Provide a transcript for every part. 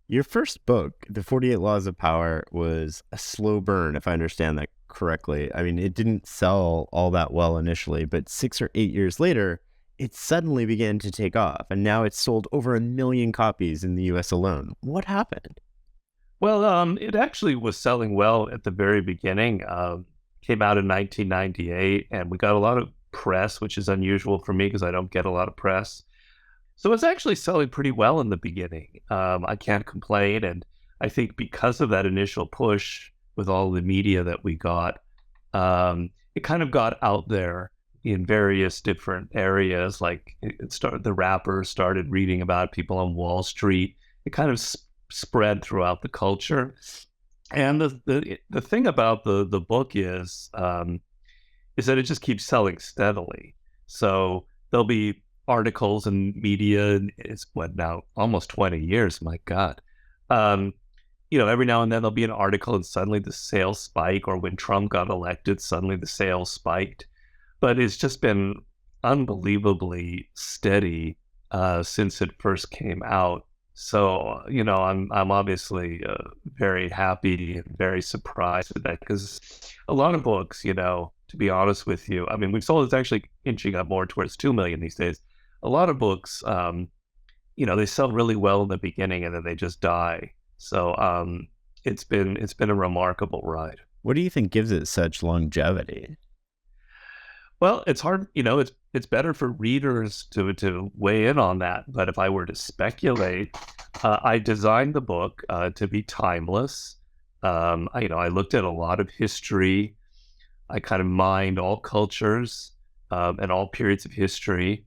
Your first book, The 48 Laws of Power, was a slow burn, if I understand that correctly. I mean, it didn't sell all that well initially, but 6 or 8 years later, it suddenly began to take off. And now it's sold over 1 million copies in the US alone. What happened? Well, it actually was selling well at the very beginning. Came out in 1998, and we got a lot of press, which is unusual for me because I don't get a lot of press. So it's actually selling pretty well in the beginning. I can't complain, and I think because of that initial push with all the media that we got, it kind of got out there in various different areas. Like it started, the rappers started reading about it, people on Wall Street. It kind of spread throughout the culture. And the thing about the book is that it just keeps selling steadily. So there'll be articles and media. And it's what now, almost 20 years. My God. Um, every now and then there'll be an article and suddenly the sales spike, or when Trump got elected, suddenly the sales spiked. But it's just been unbelievably steady since it first came out. So, I'm obviously very happy and very surprised at that because a lot of books, to be honest with you, I mean, we've sold, it's actually inching up more towards 2 million these days. A lot of books, they sell really well in the beginning and then they just die. So, it's been a remarkable ride. What do you think gives it such longevity? Well, it's hard, it's better for readers to weigh in on that. But if I were to speculate, I designed the book to be timeless. I looked at a lot of history. I kind of mined all cultures and all periods of history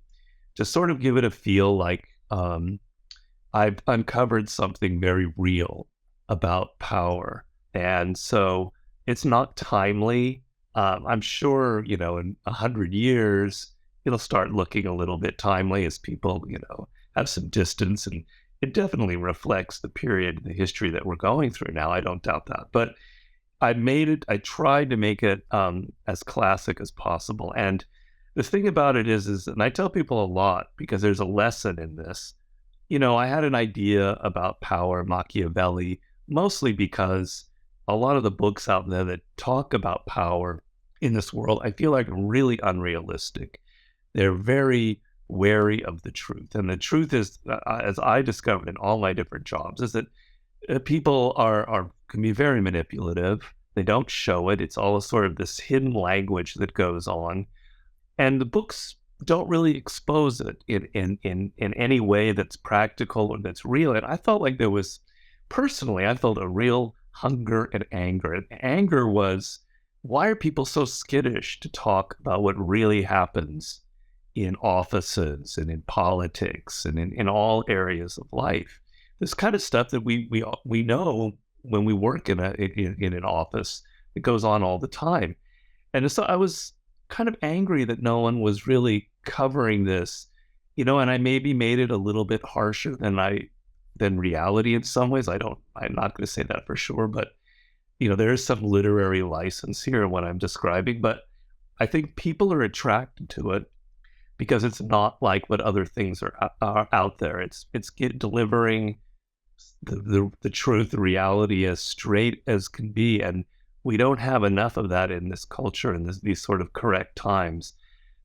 to sort of give it a feel like I've uncovered something very real about power. And so it's not timely. I'm sure, in 100 years, it'll start looking a little bit timely as people, have some distance. And it definitely reflects the period, the history that we're going through now. I don't doubt that. But I tried to make it as classic as possible. And the thing about it is, and I tell people a lot because there's a lesson in this. I had an idea about power, Machiavelli, mostly because a lot of the books out there that talk about power in this world, I feel like really unrealistic. They're very wary of the truth. And the truth is, as I discovered in all my different jobs, is that people can be very manipulative. They don't show it. It's all sort of this hidden language that goes on. And the books don't really expose it in any way that's practical or that's real. And I felt like personally, I felt a real hunger and anger. And anger was, why are people so skittish to talk about what really happens in offices and in politics and in all areas of life? This kind of stuff that we know when we work in an office, it goes on all the time. And so I was kind of angry that no one was really covering this, and I maybe made it a little bit harsher than reality in some ways. I'm not going to say that for sure, but there is some literary license here in what I'm describing, but I think people are attracted to it because it's not like what other things are out there. It's delivering the truth, the reality as straight as can be, and we don't have enough of that in this culture and these sort of correct times.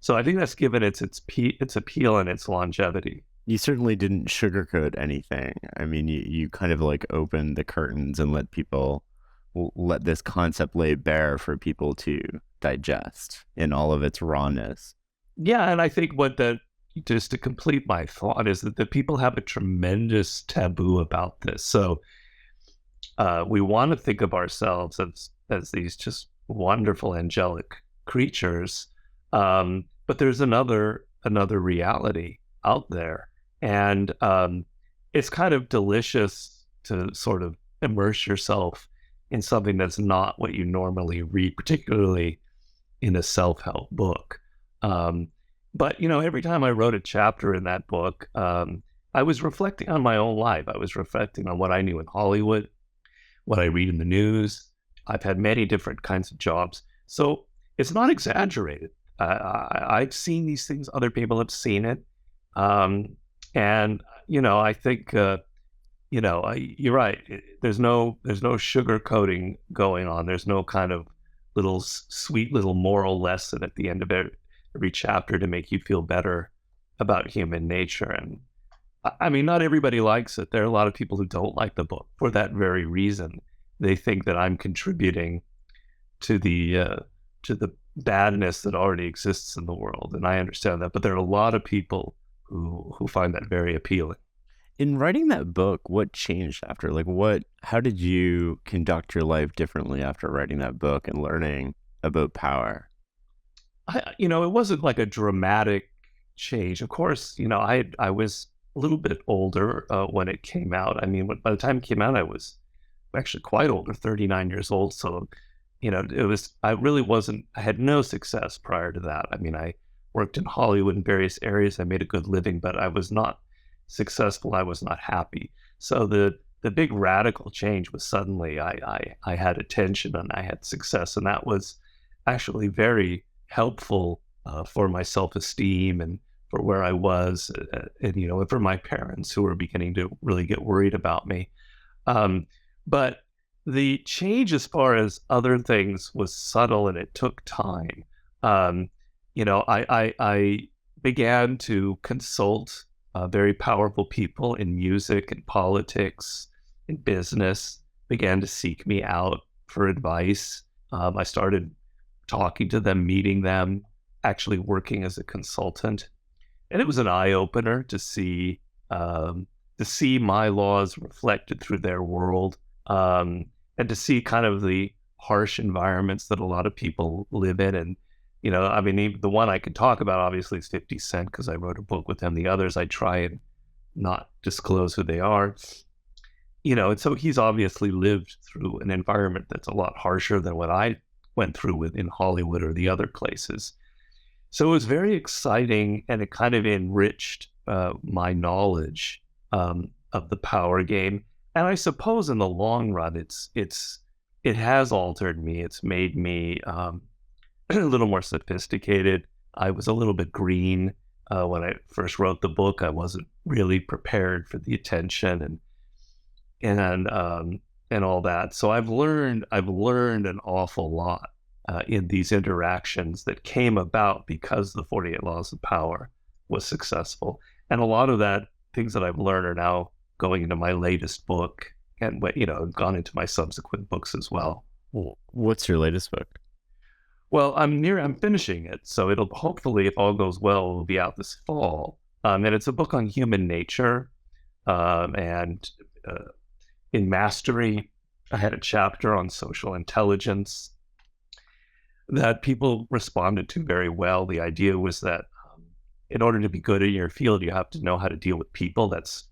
So I think that's given its appeal and its longevity. You certainly didn't sugarcoat anything. I mean, you kind of like opened the curtains and let this concept lay bare for people to digest in all of its rawness. Yeah, and I think just to complete my thought is that the people have a tremendous taboo about this. So we want to think of ourselves as these just wonderful angelic creatures, but there's another reality out there, and it's kind of delicious to sort of immerse yourself in something that's not what you normally read, particularly in a self-help book. But every time I wrote a chapter in that book, I was reflecting on my own life. I was reflecting on what I knew in Hollywood, what I read in the news. I've had many different kinds of jobs, so it's not exaggerated. I've seen these things; other people have seen it, and I think you're right. There's no sugar coating going on. There's no kind of little sweet little moral lesson at the end of every chapter to make you feel better about human nature. And I mean, not everybody likes it. There are a lot of people who don't like the book for that very reason. They think that I'm contributing to the badness that already exists in the world, and I understand that. But there are a lot of people who find that very appealing. In writing that book, what changed after? Like, how did you conduct your life differently after writing that book and learning about power? It wasn't like a dramatic change. Of course, I was a little bit older when it came out. I mean, by the time it came out, I was actually quite older, 39 years old. So, I really wasn't, I had no success prior to that. I mean, I worked in Hollywood in various areas. I made a good living, but I was not successful. I was not happy. So the big radical change was suddenly I had attention and I had success. And that was actually very helpful for my self-esteem and for where I was, and for my parents who were beginning to really get worried about me. But the change as far as other things was subtle and it took time. I began to consult very powerful people in music and politics, in business, began to seek me out for advice. I started talking to them, meeting them, actually working as a consultant. And it was an eye opener to see my laws reflected through their world, and to see kind of the harsh environments that a lot of people live in. And I mean, the one I could talk about obviously is 50 Cent because I wrote a book with him. The others I try and not disclose who they are. And so he's obviously lived through an environment that's a lot harsher than what I went through in Hollywood or the other places. So it was very exciting, and it kind of enriched my knowledge of the power game. And I suppose in the long run, it has altered me. It's made me a little more sophisticated. I was a little bit green when I first wrote the book. I wasn't really prepared for the attention and all that. So I've learned an awful lot in these interactions that came about because the 48 Laws of Power was successful. And a lot of that things that I've learned are now going into my latest book and gone into my subsequent books as well. What's your latest book? Well, I'm finishing it. So it'll hopefully, if all goes well, it'll be out this fall. And it's a book on human nature. And in Mastery, I had a chapter on social intelligence that people responded to very well. The idea was that in order to be good in your field, you have to know how to deal with people. That's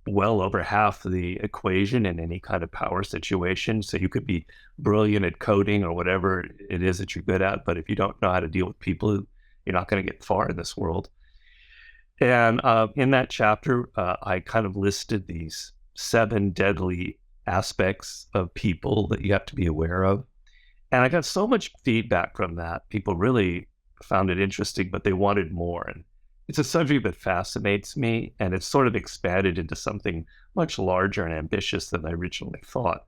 well over half the equation in any kind of power situation. So you could be brilliant at coding or whatever it is that you're good at, but if you don't know how to deal with people, you're not going to get far in this world. And in that chapter, I kind of listed these 7 deadly aspects of people that you have to be aware of. And I got so much feedback from that. People really found it interesting, but they wanted more. And it's a subject that fascinates me, and it's sort of expanded into something much larger and ambitious than I originally thought.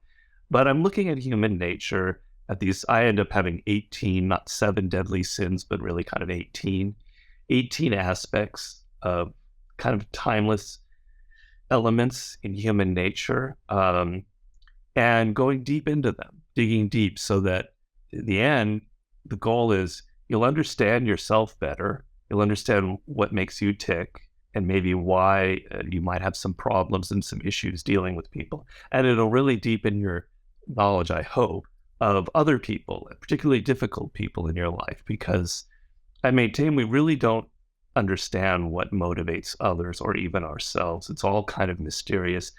But I'm looking at human nature, at these, I end up having 18, not 7 deadly sins, but really kind of 18 aspects of kind of timeless elements in human nature, and going deep into them, digging deep so that in the end, the goal is you'll understand yourself better. You'll understand what makes you tick and maybe why you might have some problems and some issues dealing with people. And it'll really deepen your knowledge, I hope, of other people, particularly difficult people in your life, because I maintain we really don't understand what motivates others or even ourselves. It's all kind of mysterious.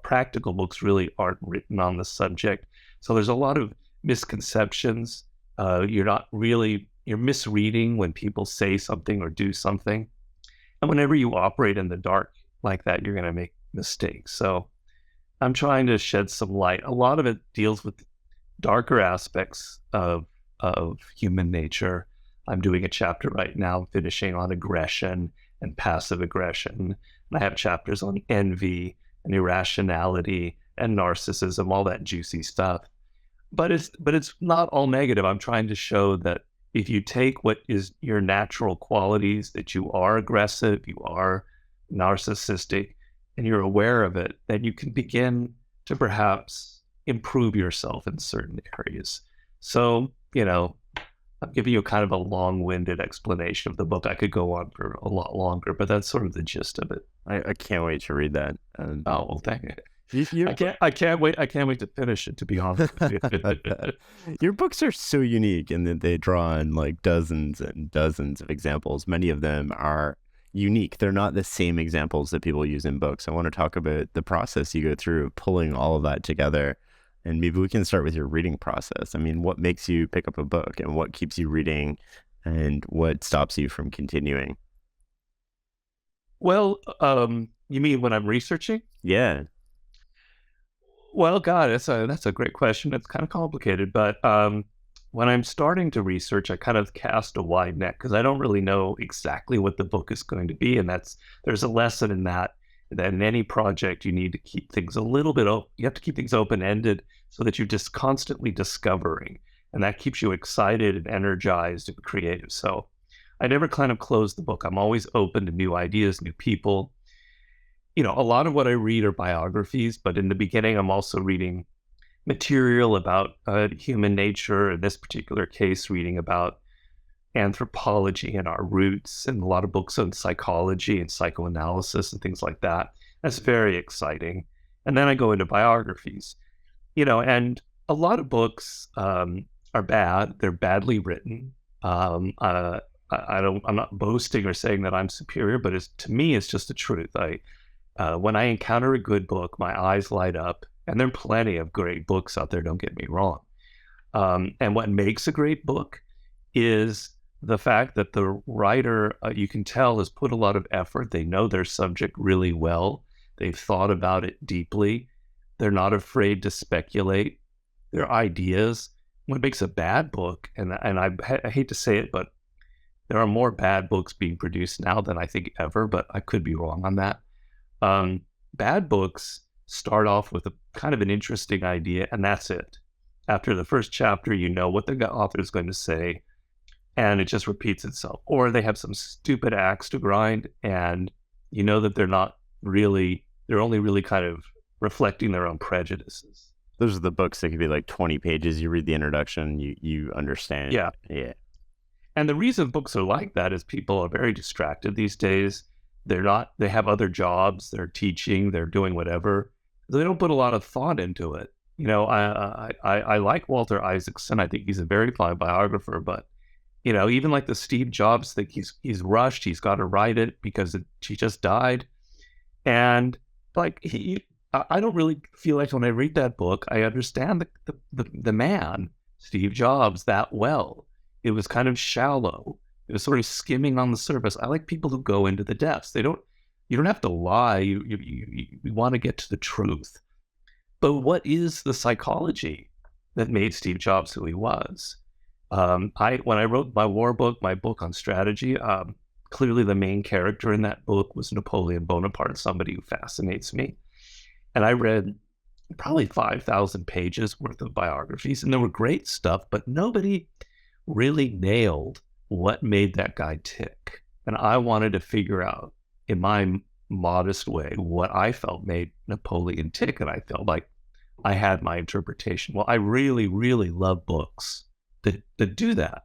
Practical books really aren't written on the subject. So there's a lot of misconceptions. You're misreading when people say something or do something. And whenever you operate in the dark like that, you're going to make mistakes. So I'm trying to shed some light. A lot of it deals with darker aspects of human nature. I'm doing a chapter right now, finishing on aggression and passive aggression. And I have chapters on envy and irrationality and narcissism, all that juicy stuff. But it's not all negative. I'm trying to show that if you take what is your natural qualities, that you are aggressive, you are narcissistic, and you're aware of it, then you can begin to perhaps improve yourself in certain areas. So, I'm giving you kind of a long-winded explanation of the book. I could go on for a lot longer, but that's sort of the gist of it. I can't wait to read that. Oh, well, thank you. Your, I can't wait to finish it, to be honest with you. your books are so unique in that they draw on like dozens and dozens of examples. Many of them are unique. They're not the same examples that people use in books. I want to talk about the process you go through pulling all of that together. And maybe we can start with your reading process. I mean, what makes you pick up a book and what keeps you reading and what stops you from continuing? Well, you mean when I'm researching? Yeah. Well, God, that's a great question. It's kind of complicated, but when I'm starting to research, I kind of cast a wide net because I don't really know exactly what the book is going to be, and there's a lesson in that. That in any project, you need to keep things a little bit open. You have to keep things open-ended so that you're just constantly discovering, and that keeps you excited and energized and creative. So I never kind of close the book. I'm always open to new ideas, new people. A lot of what I read are biographies, but in the beginning, I'm also reading material about human nature. In this particular case, reading about anthropology and our roots, and a lot of books on psychology and psychoanalysis and things like that. That's very exciting. And then I go into biographies, and a lot of books are bad. They're badly written. I'm not boasting or saying that I'm superior, but to me, it's just the truth. When I encounter a good book, my eyes light up, and there are plenty of great books out there, don't get me wrong. And what makes a great book is the fact that the writer, you can tell, has put a lot of effort. They know their subject really well. They've thought about it deeply. They're not afraid to speculate their ideas. What makes a bad book, and I hate to say it, but there are more bad books being produced now than I think ever, but I could be wrong on that. Bad books start off with a kind of an interesting idea, and that's it. After the first chapter, you know what the author is going to say, and it just repeats itself. Or they have some stupid axe to grind, and you know that they're only really kind of reflecting their own prejudices. Those are the books that could be like 20 pages. You read the introduction, you understand. Yeah. Yeah. And the reason books are like that is people are very distracted these days. They have other jobs, they're teaching, they're doing whatever. They don't put a lot of thought into it. I like Walter Isaacson. I think he's a very fine biographer, but even like the Steve Jobs thing, he's rushed. He's got to write it because she just died. And like I don't really feel like when I read that book, I understand the man, Steve Jobs, that well. It was kind of shallow. It was sort of skimming on the surface. I like people who go into the depths. You don't have to lie. You want to get to the truth. But what is the psychology that made Steve Jobs who he was? When I wrote my war book, my book on strategy, clearly the main character in that book was Napoleon Bonaparte, somebody who fascinates me. And I read probably 5,000 pages worth of biographies, and there were great stuff, but nobody really nailed what made that guy tick. And I wanted to figure out, in my modest way, what I felt made Napoleon tick, and I felt like I had my interpretation. Well, I really, really love books that do that,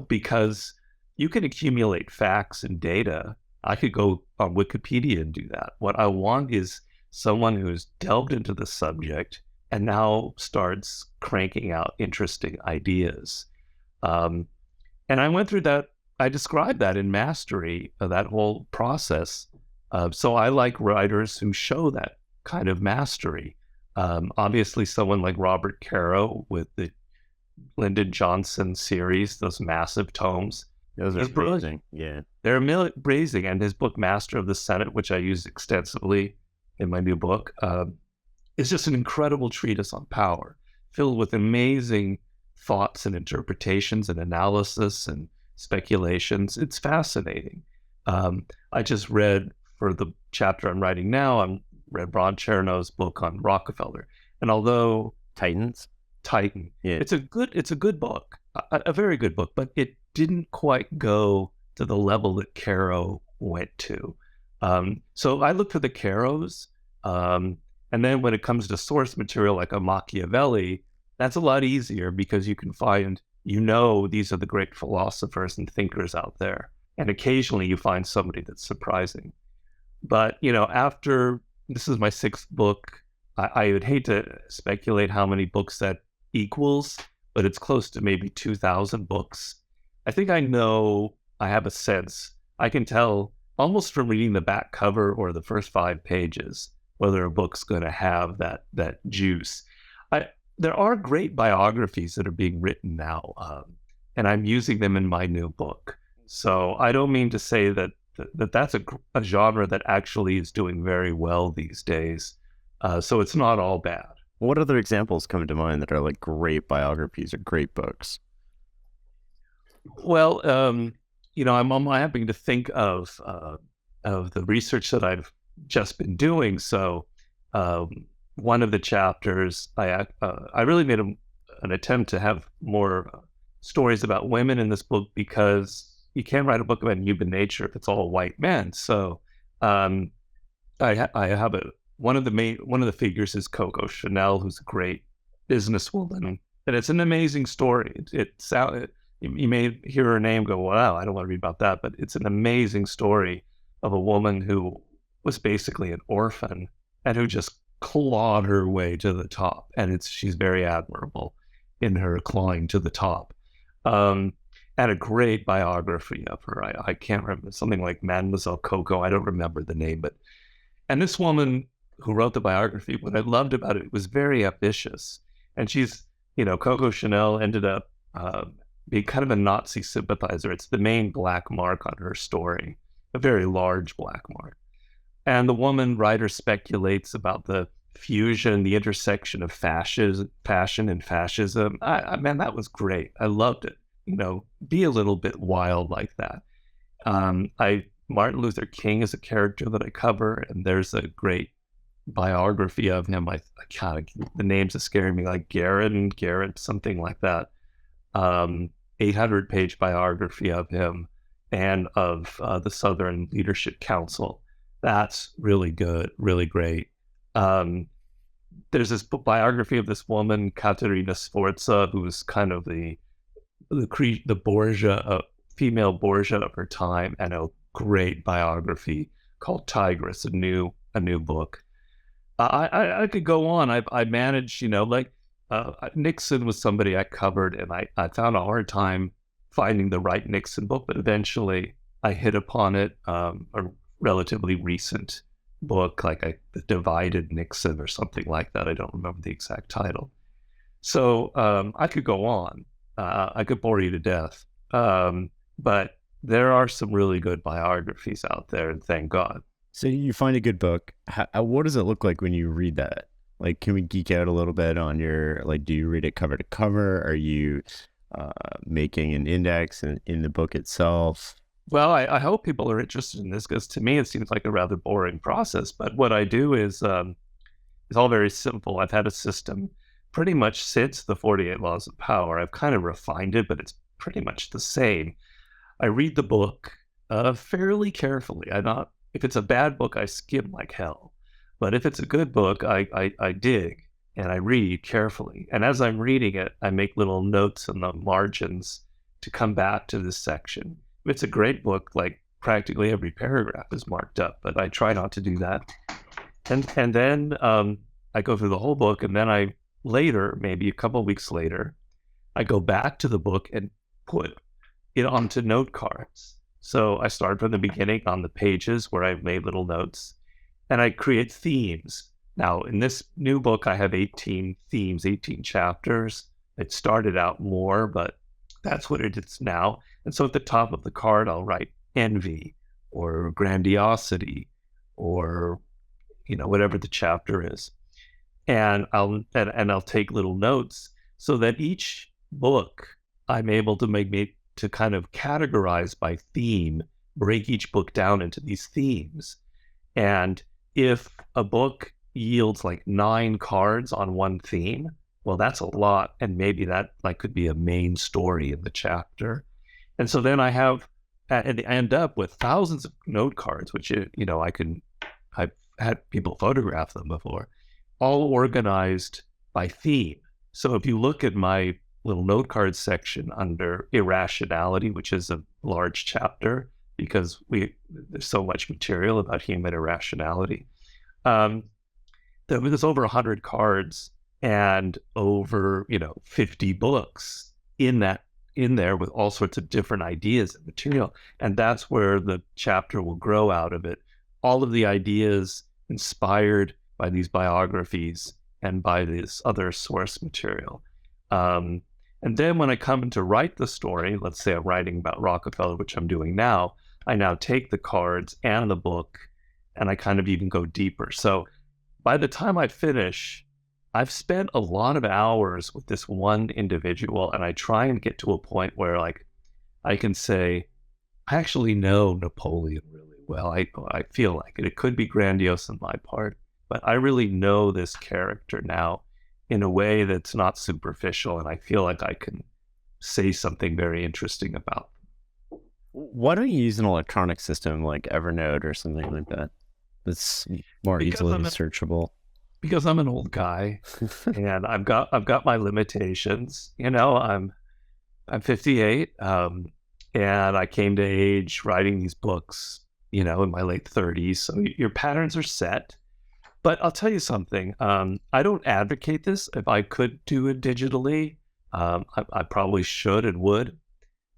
because you can accumulate facts and data. I could go on Wikipedia and do that. What I want is someone who's delved into the subject and now starts cranking out interesting ideas. And I went through that. I described that in Mastery, that whole process. So I like writers who show that kind of mastery. Obviously, someone like Robert Caro with the Lyndon Johnson series, those massive tomes. Those are amazing. Yeah. They're amazing. And his book, Master of the Senate, which I use extensively in my new book, is just an incredible treatise on power, filled with amazing thoughts and interpretations and analysis and speculations. It's fascinating. I just read, for the chapter I'm writing now, I'm read Ron Chernow's book on Rockefeller. And although Titans. Titan, Yeah. it's a good book, a very good book, but it didn't quite go to the level that Caro went to. So I look for the Caros. And then when it comes to source material like a Machiavelli, that's a lot easier because you can find, these are the great philosophers and thinkers out there. And occasionally you find somebody that's surprising. But, after this is my sixth book, I would hate to speculate how many books that equals, but it's close to maybe 2,000 books. I think I have a sense. I can tell almost from reading the back cover or the first 5 pages whether a book's going to have that juice. There are great biographies that are being written now, and I'm using them in my new book. So I don't mean to say that's a genre that actually is doing very well these days. So it's not all bad. What other examples come to mind that are like great biographies or great books? Well, I'm having to think of the research that I've just been doing. So one of the chapters, I really made an attempt to have more stories about women in this book because you can't write a book about human nature if it's all white men. So I have one of the figures is Coco Chanel, who's a great businesswoman, and it's an amazing story. You may hear her name, go, wow, I don't want to read about that, but it's an amazing story of a woman who was basically an orphan and who just clawed her way to the top, and she's very admirable in her clawing to the top. And a great biography of her. I can't remember, something like Mademoiselle Coco. I don't remember the name, and this woman who wrote the biography, what I loved about it was very ambitious. And she's, Coco Chanel ended up being kind of a Nazi sympathizer. It's the main black mark on her story, a very large black mark. And the writer speculates about the fusion, the intersection of fashion and fascism. Man, that was great. I loved it. Be a little bit wild like that. Martin Luther King is a character that I cover, and there's a great biography of him. The names are scaring me, like Garrett, something like that. 800-page biography of him and of the Southern Leadership Council. That's really good, really great. There's this biography of this woman, Caterina Sforza, who's kind of the Borgia, female Borgia of her time, and a great biography called Tigress, a new book. I could go on. I managed, Nixon was somebody I covered, and I found a hard time finding the right Nixon book, but eventually I hit upon it, a relatively recent book, like The Divided Nixon or something like that. I don't remember the exact title. So I could go on. I could bore you to death. But there are some really good biographies out there, and thank God. So you find a good book. What does it look like when you read that? Like, can we geek out a little bit on do you read it cover to cover? Are you making an index in the book itself? Well, I hope people are interested in this, because to me it seems like a rather boring process. But what I do is all very simple. I've had a system pretty much since the 48 Laws of Power. I've kind of refined it, but it's pretty much the same. I read the book fairly carefully. If it's a bad book, I skim like hell. But if it's a good book, I dig and I read carefully. And as I'm reading it, I make little notes in the margins to come back to this section. If it's a great book, like practically every paragraph is marked up, but I try not to do that. And then I go through the whole book, and then later, maybe a couple of weeks later, I go back to the book and put it onto note cards. So I start from the beginning on the pages where I've made little notes, and I create themes. Now, in this new book, I have 18 themes, 18 chapters. It started out more, but that's what it is now. And so at the top of the card, I'll write envy or grandiosity or, whatever the chapter is. And I'll take little notes so that each book I'm able to kind of categorize by theme, break each book down into these themes. And if a book yields like 9 cards on one theme, well, that's a lot. And maybe that like could be a main story in the chapter. And so then and I end up with thousands of note cards, which, I've had people photograph them before, all organized by theme. So if you look at my little note card section under irrationality, which is a large chapter because there's so much material about human irrationality. There's over 100 cards and over 50 books in there with all sorts of different ideas and material, and that's where the chapter will grow out of it. All of the ideas inspired by these biographies and by this other source material. And then when I come to write the story, let's say I'm writing about Rockefeller, which I'm doing now, I now take the cards and the book and I kind of even go deeper. So by the time I finish, I've spent a lot of hours with this one individual, and I try and get to a point where like I can say, I actually know Napoleon really well. I feel like it. It could be grandiose on my part, but I really know this character now in a way that's not superficial, and I feel like I can say something very interesting about them. Why don't you use an electronic system like Evernote or something like that? That's more easily searchable. Because I'm an old guy and I've got my limitations. I'm 58, and I came to age writing these books, in my late 30s. So your patterns are set. But I'll tell you something. I don't advocate this. If I could do it digitally, I probably should and would.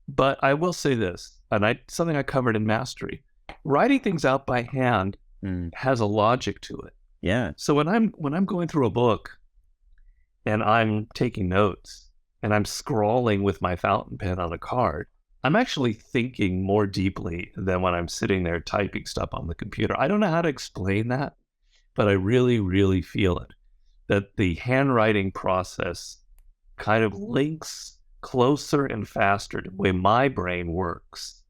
But I will say this, and something I covered in Mastery. Writing things out by hand has a logic to it. Yeah. So when I'm going through a book and I'm taking notes and I'm scrawling with my fountain pen on a card, I'm actually thinking more deeply than when I'm sitting there typing stuff on the computer. I don't know how to explain that, but I really, really feel it, that the handwriting process kind of links closer and faster to the way my brain works.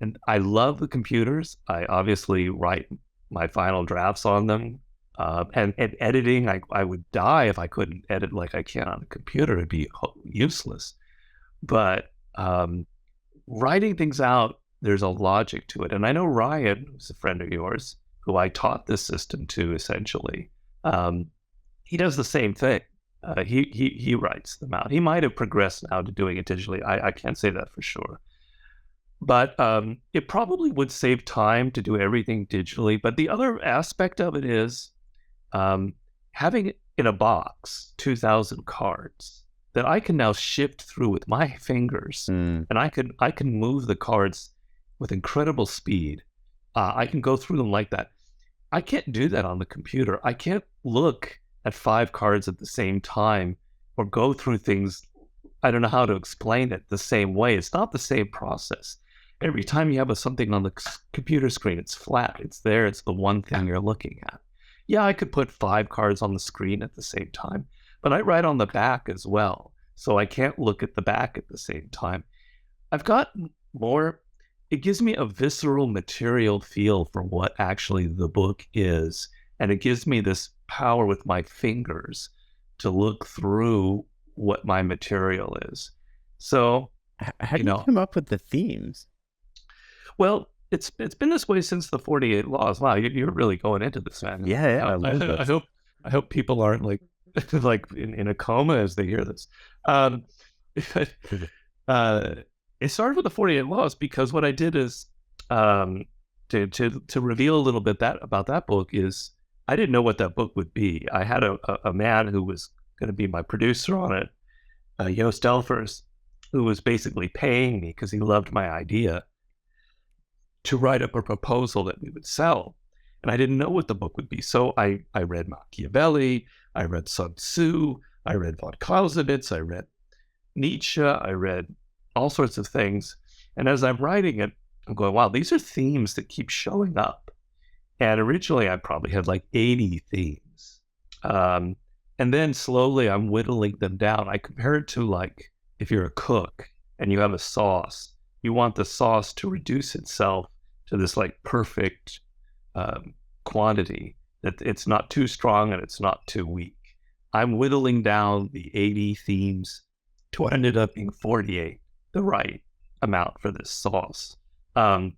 And I love the computers. I obviously write my final drafts on them. And editing, I would die if I couldn't edit like I can on a computer. It'd be useless. But writing things out, there's a logic to it. And I know Ryan, who's a friend of yours, who I taught this system to essentially, he does the same thing. He writes them out. He might have progressed now to doing it digitally. I can't say that for sure. But it probably would save time to do everything digitally. But the other aspect of it is having it in a box, 2,000 cards that I can now shift through with my fingers, and I can move the cards with incredible speed. I can go through them like that. I can't do that on the computer. I can't look at 5 cards at the same time or go through things. I don't know how to explain it the same way. It's not the same process. Every time you have something on the computer screen, it's flat. It's there. It's the one thing you're looking at. Yeah, I could put 5 cards on the screen at the same time, but I write on the back as well. So I can't look at the back at the same time. I've got more, it gives me a visceral material feel for what actually the book is. And it gives me this power with my fingers to look through what my material is. So, how do you come up with the themes? Well, it's been this way since the 48 Laws. Wow, you're really going into this, man. Yeah, I love this. I hope people aren't like in a coma as they hear this. It started with the 48 Laws because what I did is to reveal a little bit about that book is I didn't know what that book would be. I had a man who was going to be my producer on it, Joost Delfers, who was basically paying me because he loved my idea to write up a proposal that we would sell. And I didn't know what the book would be. So I read Machiavelli, I read Sun Tzu, I read von Clausewitz, I read Nietzsche, I read all sorts of things. And as I'm writing it, I'm going, wow, these are themes that keep showing up. And originally I probably had like 80 themes. And then slowly I'm whittling them down. I compare it to like if you're a cook and you have a sauce, you want the sauce to reduce itself to this like perfect quantity. that it's not too strong and it's not too weak. I'm whittling down the 80 themes to what ended up being 48, the right amount for this sauce. Um,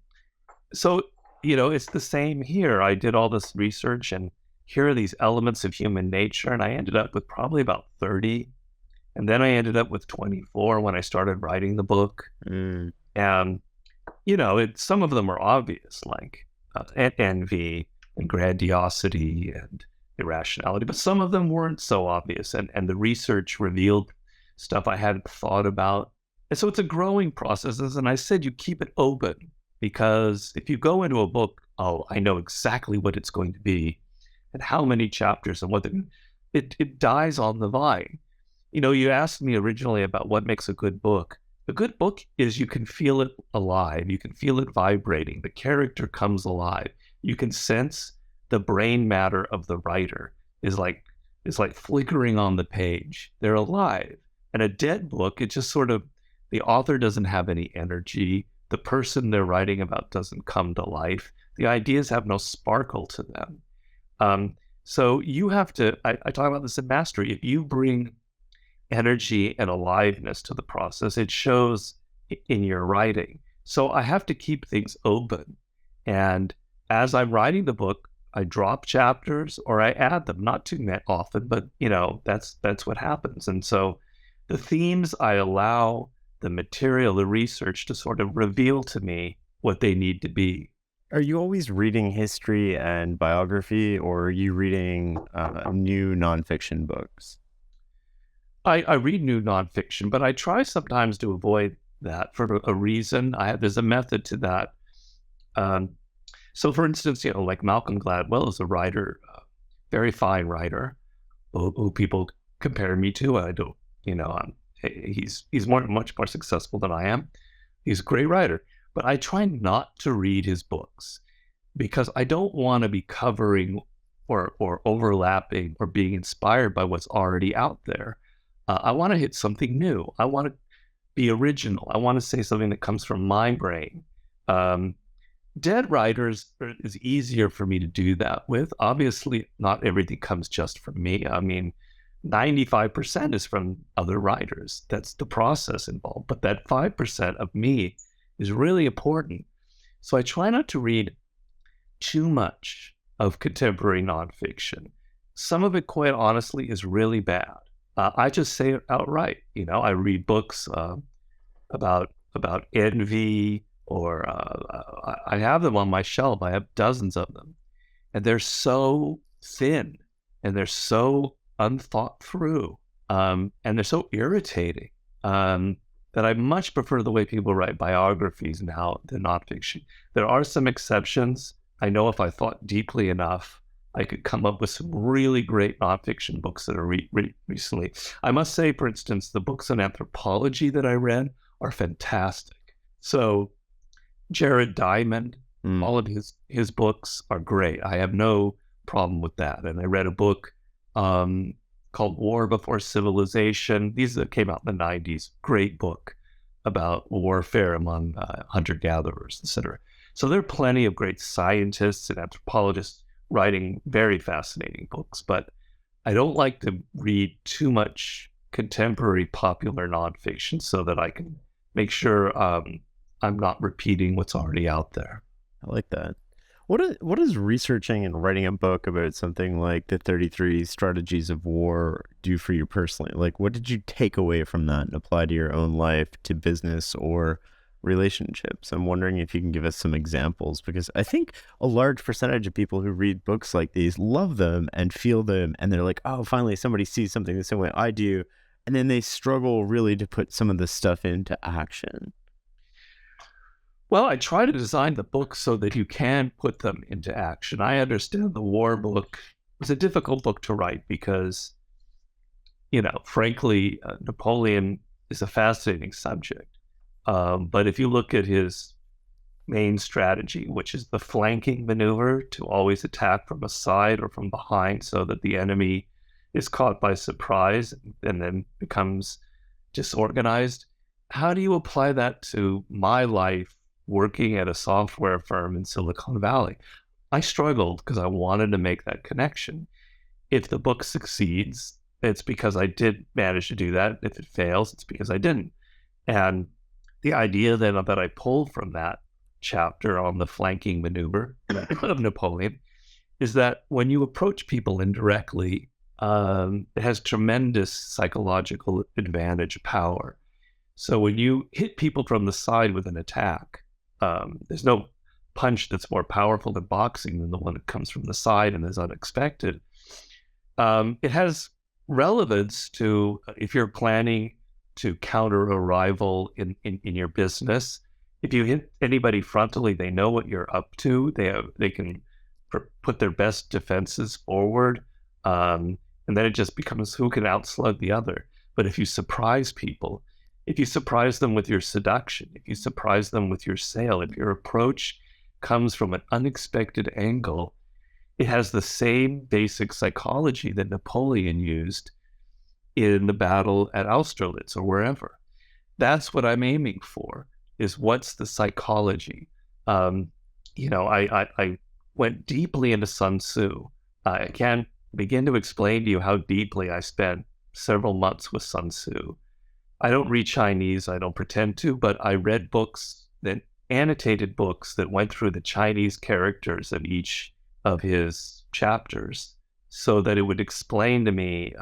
so, it's the same here. I did all this research, and here are these elements of human nature, and I ended up with probably about 30. And then I ended up with 24 when I started writing the book. Mm. And, some of them are obvious, like envy and grandiosity and irrationality, but some of them weren't so obvious. And the research revealed stuff I hadn't thought about. And so it's a growing process. And I said, you keep it open, because if you go into a book, oh, I know exactly what it's going to be and how many chapters and it dies on the vine. You asked me originally about what makes a good book. A good book is you can feel it alive. You can feel it vibrating. The character comes alive. You can sense the brain matter of the writer is like flickering on the page. They're alive. And a dead book, it just sort of, the author doesn't have any energy. The person they're writing about doesn't come to life. The ideas have no sparkle to them. So you have to, I talk about this in Mastery. If you bring energy and aliveness to the process, it shows in your writing. So I have to keep things open. And as I'm writing the book, I drop chapters or I add them, not too often, but that's what happens. And so the themes, I allow the material, the research to sort of reveal to me what they need to be. Are you always reading history and biography, or are you reading new nonfiction books? I read new nonfiction, but I try sometimes to avoid that for a reason. There's a method to that. So, for instance, like Malcolm Gladwell is a writer, very fine writer, who people compare me to. I don't, he's much more successful than I am. He's a great writer, but I try not to read his books because I don't want to be covering or overlapping or being inspired by what's already out there. I want to hit something new. I want to be original. I want to say something that comes from my brain. Dead writers is easier for me to do that with. Obviously, not everything comes just from me. I mean, 95% is from other writers. That's the process involved. But that 5% of me is really important. So I try not to read too much of contemporary nonfiction. Some of it, quite honestly, is really bad. I just say it outright. I read books about envy, or I have them on my shelf. I have dozens of them, and they're so thin, and they're so unthought through, and they're so irritating that I much prefer the way people write biographies now than nonfiction. There are some exceptions. I know if I thought deeply enough, I could come up with some really great nonfiction books that are recently. I must say, for instance, the books on anthropology that I read are fantastic. So Jared Diamond, all of his books are great. I have no problem with that. And I read a book called War Before Civilization. These came out in the 90s. Great book about warfare among hunter-gatherers, etc. So there are plenty of great scientists and anthropologists writing very fascinating books, but I don't like to read too much contemporary popular nonfiction so that I can make sure I'm not repeating what's already out there. I like that. What does researching and writing a book about something like the 33 Strategies of War do for you personally? Like, what did you take away from that and apply to your own life, to business, or relationships? I'm wondering if you can give us some examples, because I think a large percentage of people who read books like these love them and feel them, and they're like, oh, finally somebody sees something the same way I do, and then they struggle really to put some of this stuff into action. Well, I try to design the book so that you can put them into action. I understand the war book was a difficult book to write because, frankly, Napoleon is a fascinating subject. But if you look at his main strategy, which is the flanking maneuver, to always attack from a side or from behind so that the enemy is caught by surprise and then becomes disorganized, how do you apply that to my life working at a software firm in Silicon Valley? I struggled because I wanted to make that connection. If the book succeeds, it's because I did manage to do that. If it fails, it's because I didn't. And the idea then that I pulled from that chapter on the flanking maneuver of Napoleon is that when you approach people indirectly, it has tremendous psychological advantage power. So when you hit people from the side with an attack, there's no punch that's more powerful in boxing than the one that comes from the side and is unexpected. It has relevance to if you're planning to counter a rival in your business. If you hit anybody frontally, they know what you're up to. They can put their best defenses forward, and then it just becomes who can outslug the other. But if you surprise people, if you surprise them with your seduction, if you surprise them with your sale, if your approach comes from an unexpected angle, it has the same basic psychology that Napoleon used in the battle at Austerlitz or wherever. That's what I'm aiming for, is what's the psychology? I went deeply into Sun Tzu. I can't begin to explain to you how deeply I spent several months with Sun Tzu. I don't read Chinese, I don't pretend to, but I read books that annotated books that went through the Chinese characters of each of his chapters so that it would explain to me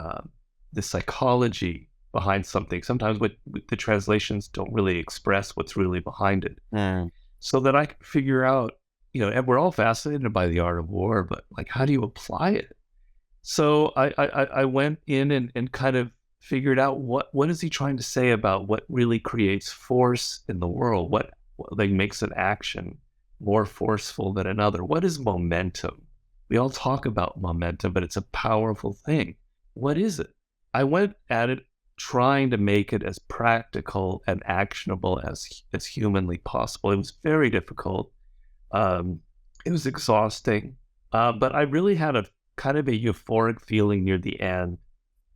the psychology behind something. Sometimes the translations don't really express what's really behind it. So that I can figure out, and we're all fascinated by the art of war, but like, how do you apply it? So I went in and kind of figured out what is he trying to say about what really creates force in the world, what like makes an action more forceful than another. What is momentum? We all talk about momentum, but it's a powerful thing. What is it? I went at it trying to make it as practical and actionable as humanly possible. It was very difficult. It was exhausting, but I really had a kind of a euphoric feeling near the end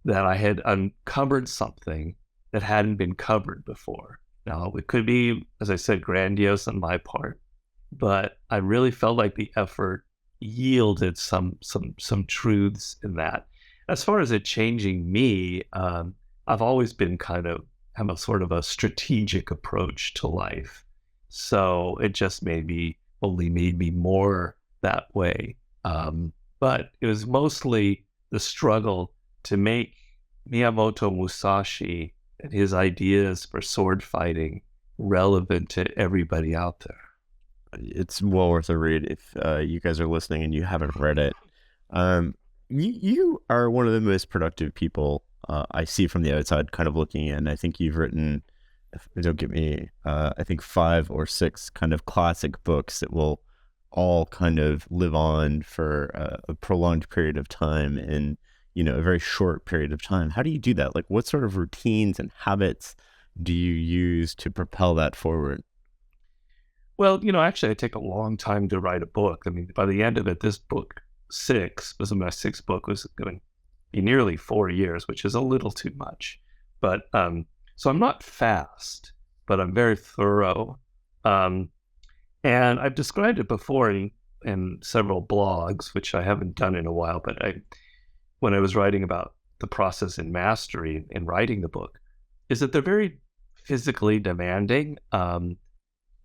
that I had uncovered something that hadn't been covered before. Now, it could be, as I said, grandiose on my part, but I really felt like the effort yielded some truths in that. As far as it changing me, I've always been have a sort of a strategic approach to life. So it just only made me more that way. But it was mostly the struggle to make Miyamoto Musashi and his ideas for sword fighting relevant to everybody out there. It's well worth a read if you guys are listening and you haven't read it. You are one of the most productive people I see from the outside kind of looking in. I think you've written, don't get me, I think 5 or 6 kind of classic books that will all kind of live on for a prolonged period of time in, a very short period of time. How do you do that? Like, what sort of routines and habits do you use to propel that forward? Well, actually, I take a long time to write a book. I mean, by the end of it, this book 6 was my 6th book, was going to be nearly 4 years, which is a little too much. But so I'm not fast, but I'm very thorough. And I've described it before in several blogs, which I haven't done in a while. But when I was writing about the process in mastery in writing the book, is that they're very physically demanding.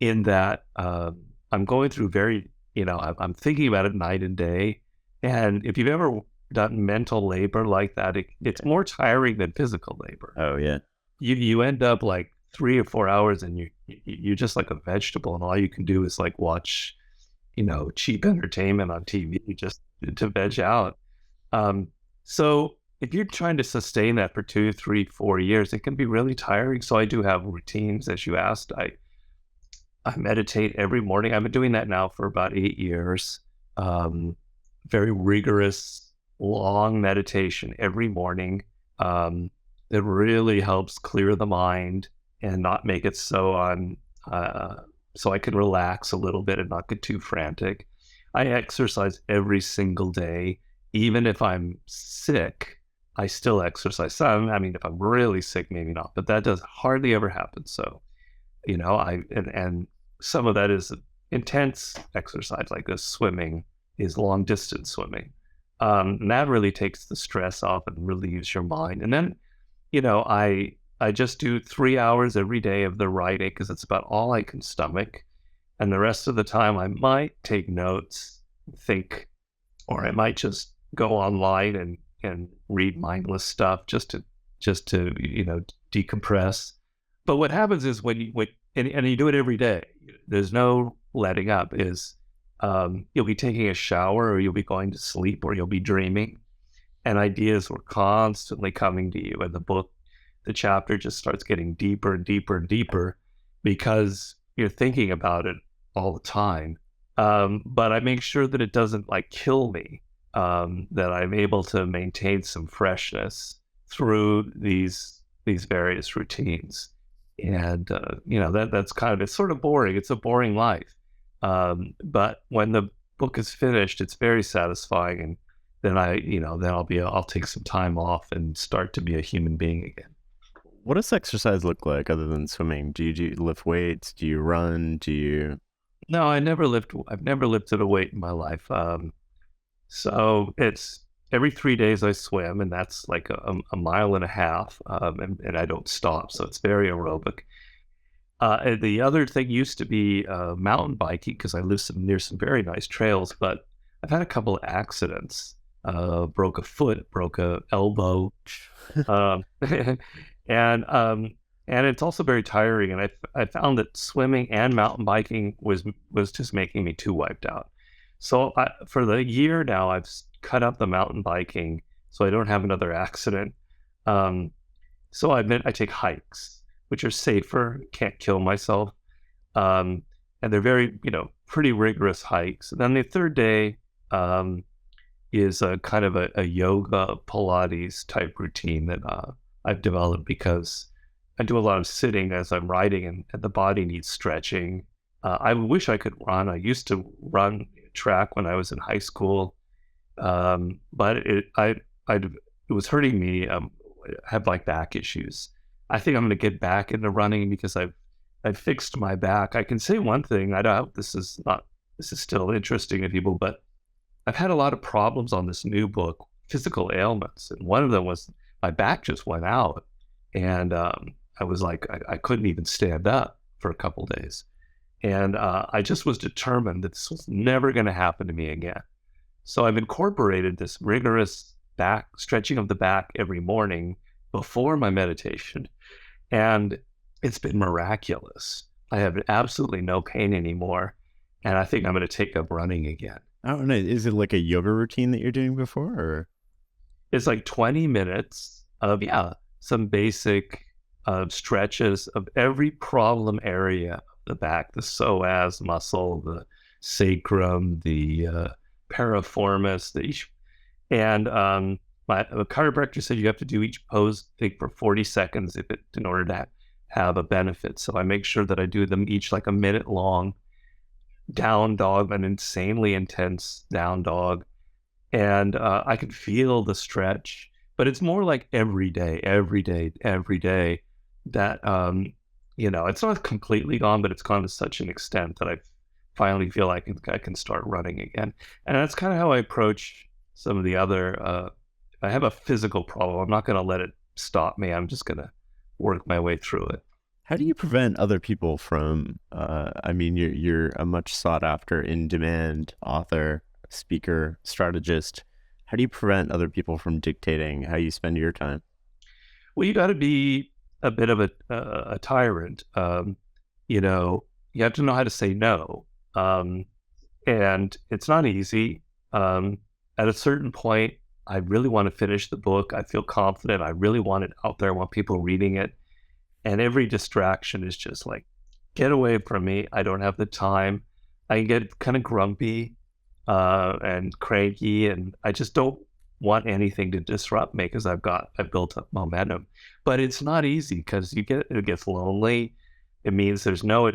In that I'm going through I'm thinking about it night and day. And if you've ever done mental labor like that, it's more tiring than physical labor. Oh, yeah. You end up like 3 or 4 hours and you're just like a vegetable, and all you can do is like watch, cheap entertainment on TV just to veg out. So if you're trying to sustain that for 2, 3, 4 years, it can be really tiring. So I do have routines, as you asked. I meditate every morning. I've been doing that now for about 8 years. Very rigorous, long meditation every morning. It really helps clear the mind and not make it so I can relax a little bit and not get too frantic. I exercise every single day. Even if I'm sick, I still exercise some. I mean, if I'm really sick, maybe not, but that does hardly ever happen. So, and some of that is intense exercise, like swimming is long distance swimming. And that really takes the stress off and relieves your mind. And then, I just do 3 hours every day of the writing because it's about all I can stomach. And the rest of the time, I might take notes, think, or I might just go online and read mindless stuff just to decompress. But what happens is and you do it every day. There's no letting up. You'll be taking a shower, or you'll be going to sleep, or you'll be dreaming, and ideas were constantly coming to you. And the chapter just starts getting deeper and deeper and deeper because you're thinking about it all the time. But I make sure that it doesn't like kill me. That I'm able to maintain some freshness through these various routines. And that's kind of, it's sort of boring. It's a boring life. But when the book is finished, it's very satisfying. And then I'll take some time off and start to be a human being again. What does exercise look like other than swimming? Do you lift weights? Do you run? Do you? No, I've never lifted a weight in my life. So it's every 3 days I swim, and that's like a mile and a half, and I don't stop. So it's very aerobic. And the other thing used to be mountain biking because I live near some very nice trails, but I've had a couple of accidents. Broke a foot, broke a elbow, um, and it's also very tiring. And I found that swimming and mountain biking was just making me too wiped out. So for the year now, I've cut up the mountain biking so I don't have another accident. So I take hikes, which are safer, can't kill myself. And they're very, pretty rigorous hikes. And then the third day is a kind of a yoga Pilates type routine that I've developed because I do a lot of sitting as I'm writing, and the body needs stretching. I wish I could run. I used to run track when I was in high school, but it was hurting me. I have like back issues. I think I'm going to get back into running because I've fixed my back. I can say one thing. I doubt this is still interesting to people, but I've had a lot of problems on this new book, physical ailments, and one of them was my back just went out, and I was like I couldn't even stand up for a couple days. And I just was determined that this was never going to happen to me again. So I've incorporated this rigorous back stretching of the back every morning before my meditation. And it's been miraculous. I have absolutely no pain anymore. And I think I'm going to take up running again. I don't know. Is it like a yoga routine that you're doing before? Or? It's like 20 minutes of, some basic stretches of every problem area. The back, the psoas muscle, the sacrum, the piriformis, and my chiropractor said you have to do each pose, I think, for 40 seconds in order to have a benefit. So I make sure that I do them each like a minute long. Down dog, an insanely intense down dog, and I can feel the stretch. But it's more like every day that it's not completely gone, but it's gone to such an extent that I finally feel like I can start running again. And that's kind of how I approach some of the other. If I have a physical problem, I'm not going to let it stop me. I'm just going to work my way through it. How do you prevent other people from? You're a much sought after, in demand author, speaker, strategist. How do you prevent other people from dictating how you spend your time? Well, you got to be a bit of a tyrant. You have to know how to say no. And it's not easy. At a certain point, I really want to finish the book. I feel confident. I really want it out there. I want people reading it. And every distraction is just like, get away from me. I don't have the time. I get kind of grumpy and cranky, and I just don't want anything to disrupt me because I've built up momentum. But it's not easy because it gets lonely. It means there's no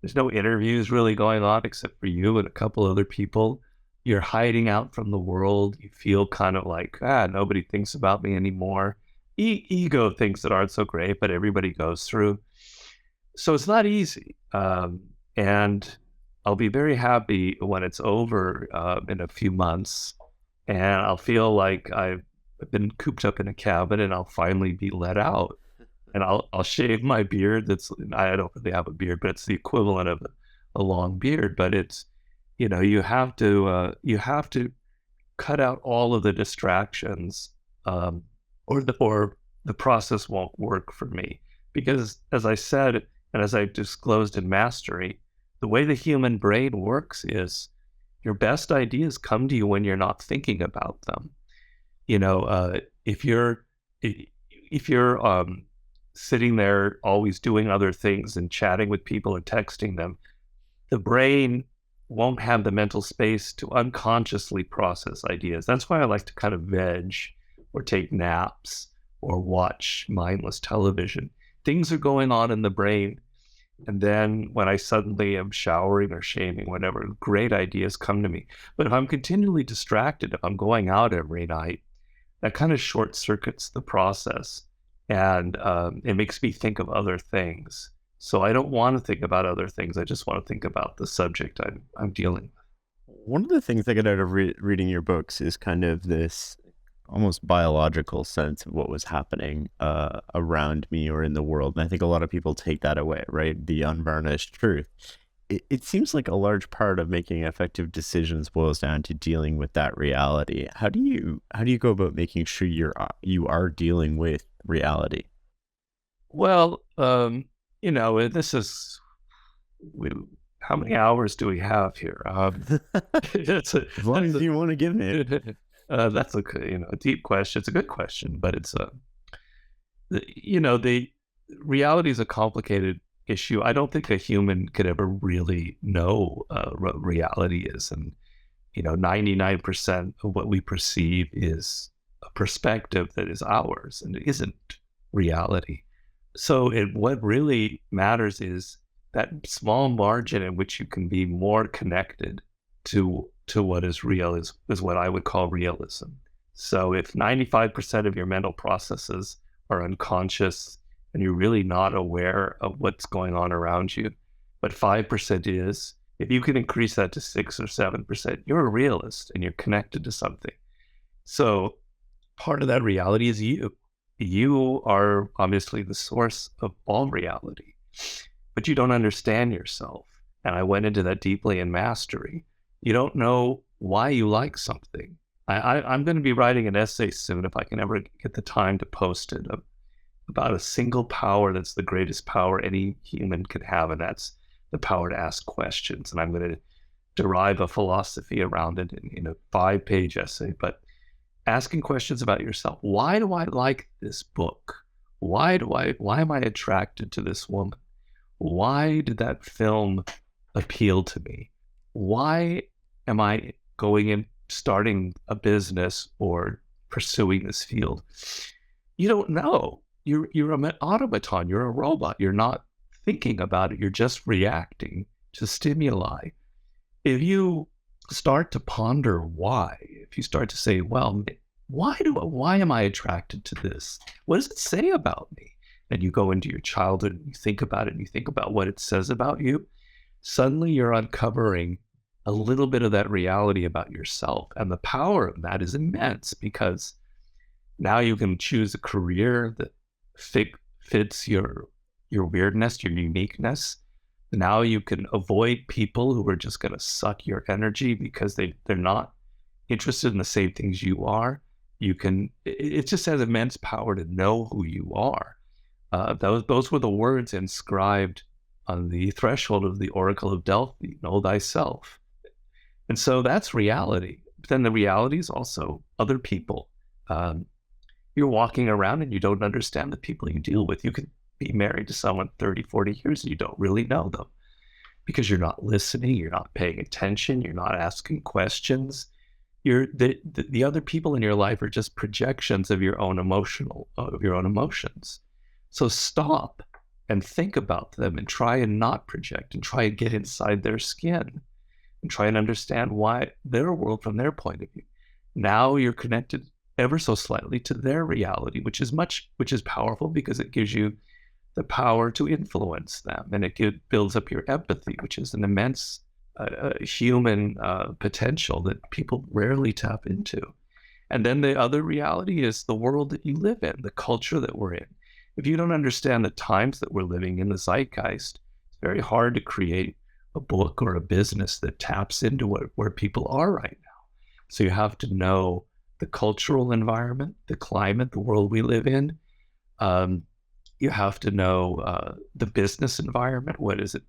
interviews really going on except for you and a couple other people. You're hiding out from the world. You feel kind of like, nobody thinks about me anymore. Ego things that aren't so great, but everybody goes through. So it's not easy. And I'll be very happy when it's over in a few months, and I'll feel like I've been cooped up in a cabin, and I'll finally be let out. And I'll shave my beard. I don't really have a beard, but it's the equivalent of a long beard. But it's, you have to cut out all of the distractions, or the process won't work for me. Because as I said, and as I've disclosed in Mastery, the way the human brain works is your best ideas come to you when you're not thinking about them. If you're sitting there always doing other things and chatting with people and texting them, the brain won't have the mental space to unconsciously process ideas. That's why I like to kind of veg or take naps or watch mindless television. Things are going on in the brain. And then when I suddenly am showering or shaving, whatever, great ideas come to me. But if I'm continually distracted, if I'm going out every night, that kind of short circuits the process, and it makes me think of other things. So I don't want to think about other things. I just want to think about the subject I'm dealing with. One of the things I get out of reading your books is kind of this almost biological sense of what was happening around me or in the world. And I think a lot of people take that away, right? The unvarnished truth. It seems like a large part of making effective decisions boils down to dealing with that reality. How do you go about making sure you are dealing with reality? Well, this is how many hours do we have here? As long as you want to give me it. That's a deep question. It's a good question, but the reality is a complicated issue. I don't think a human could ever really know what reality is. And, 99% of what we perceive is a perspective that is ours, and it isn't reality. So what really matters is that small margin in which you can be more connected to what is real is what I would call realism. So if 95% of your mental processes are unconscious and you're really not aware of what's going on around you, but 5% is, if you can increase that to 6 or 7%, you're a realist and you're connected to something. So part of that reality is you. You are obviously the source of all reality, but you don't understand yourself. And I went into that deeply in Mastery. You don't know why you like something. I'm going to be writing an essay soon, if I can ever get the time to post it, about a single power that's the greatest power any human can have, and that's the power to ask questions. And I'm going to derive a philosophy around it in a 5-page essay. But asking questions about yourself. Why do I like this book? Why am I attracted to this woman? Why did that film appeal to me? Why am I going and starting a business or pursuing this field? You don't know. You're an automaton. You're a robot. You're not thinking about it. You're just reacting to stimuli. If you start to ponder why, if you start to say, well, why am I attracted to this? What does it say about me? And you go into your childhood and you think about it and you think about what it says about you. Suddenly you're uncovering a little bit of that reality about yourself. And the power of that is immense, because now you can choose a career that fits your weirdness, your uniqueness. Now you can avoid people who are just going to suck your energy because they're not interested in the same things you are. It just has immense power to know who you are. Those were the words inscribed on the threshold of the Oracle of Delphi, know thyself. And so that's reality. But then the reality is also other people. You're walking around and you don't understand the people you deal with. You could be married to someone 30, 40 years and you don't really know them because you're not listening, you're not paying attention, you're not asking questions. The other people in your life are just projections of your own emotions. So stop and think about them and try and not project and try and get inside their skin and try and understand why their world from their point of view. Now you're connected ever so slightly to their reality, which is powerful because it gives you the power to influence them, and it builds up your empathy, which is an immense human potential that people rarely tap into. And then the other reality is the world that you live in, the culture that we're in. If you don't understand the times that we're living in, the zeitgeist, it's very hard to create a book or a business that taps into where people are right now. So you have to know the cultural environment, the climate, the world we live in. You have to know the business environment. What does it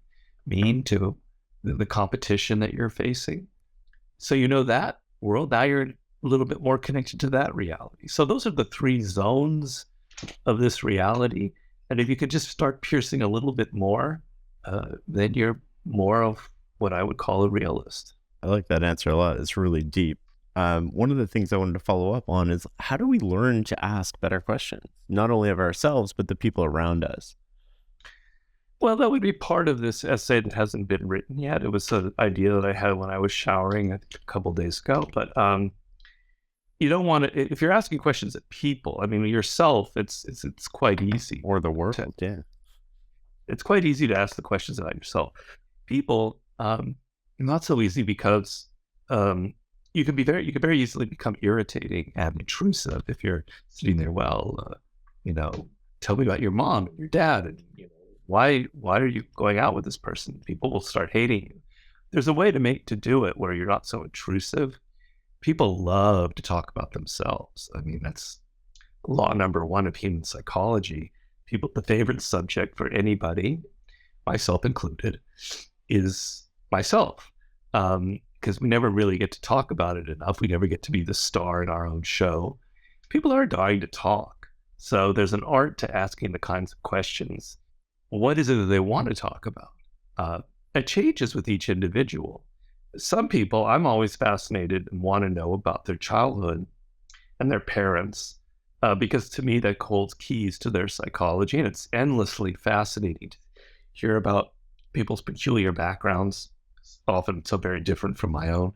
mean to the competition that you're facing? So you know that world. Now you're a little bit more connected to that reality. So those are the three zones of this reality. And if you could just start piercing a little bit more, then you're more of what I would call a realist. I like that answer a lot. It's really deep. One of the things I wanted to follow up on is, how do we learn to ask better questions, not only of ourselves, but the people around us? Well, that would be part of this essay that hasn't been written yet. It was an idea that I had when I was showering a couple days ago. But you don't want to, if you're asking questions at people, I mean, yourself, it's quite easy. Or the world, yeah. It's quite easy to ask the questions about yourself. People, not so easy, because you can very easily become irritating and intrusive if you're sitting there. Well, tell me about your mom and your dad, and why are you going out with this person? People will start hating you. There's a way to do it where you're not so intrusive. People love to talk about themselves. I mean, that's law number one of human psychology. The favorite subject for anybody, myself included, is myself. Because we never really get to talk about it enough. We never get to be the star in our own show. People are dying to talk. So there's an art to asking the kinds of questions. What is it that they want to talk about? It changes with each individual. Some people, I'm always fascinated and want to know about their childhood and their parents, because to me that holds keys to their psychology, and it's endlessly fascinating to hear about people's peculiar backgrounds, often so very different from my own.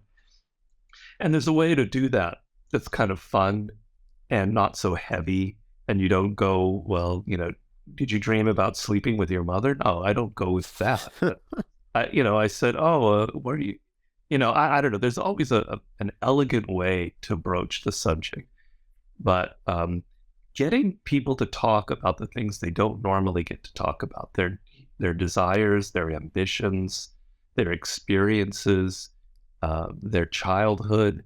And there's a way to do that that's kind of fun and not so heavy, and you don't go, well, did you dream about sleeping with your mother? No, I don't go with that. I said, where are you? I don't know. There's always an elegant way to broach the subject, but getting people to talk about the things they don't normally get to talk about, their desires, their ambitions, their experiences, their childhood.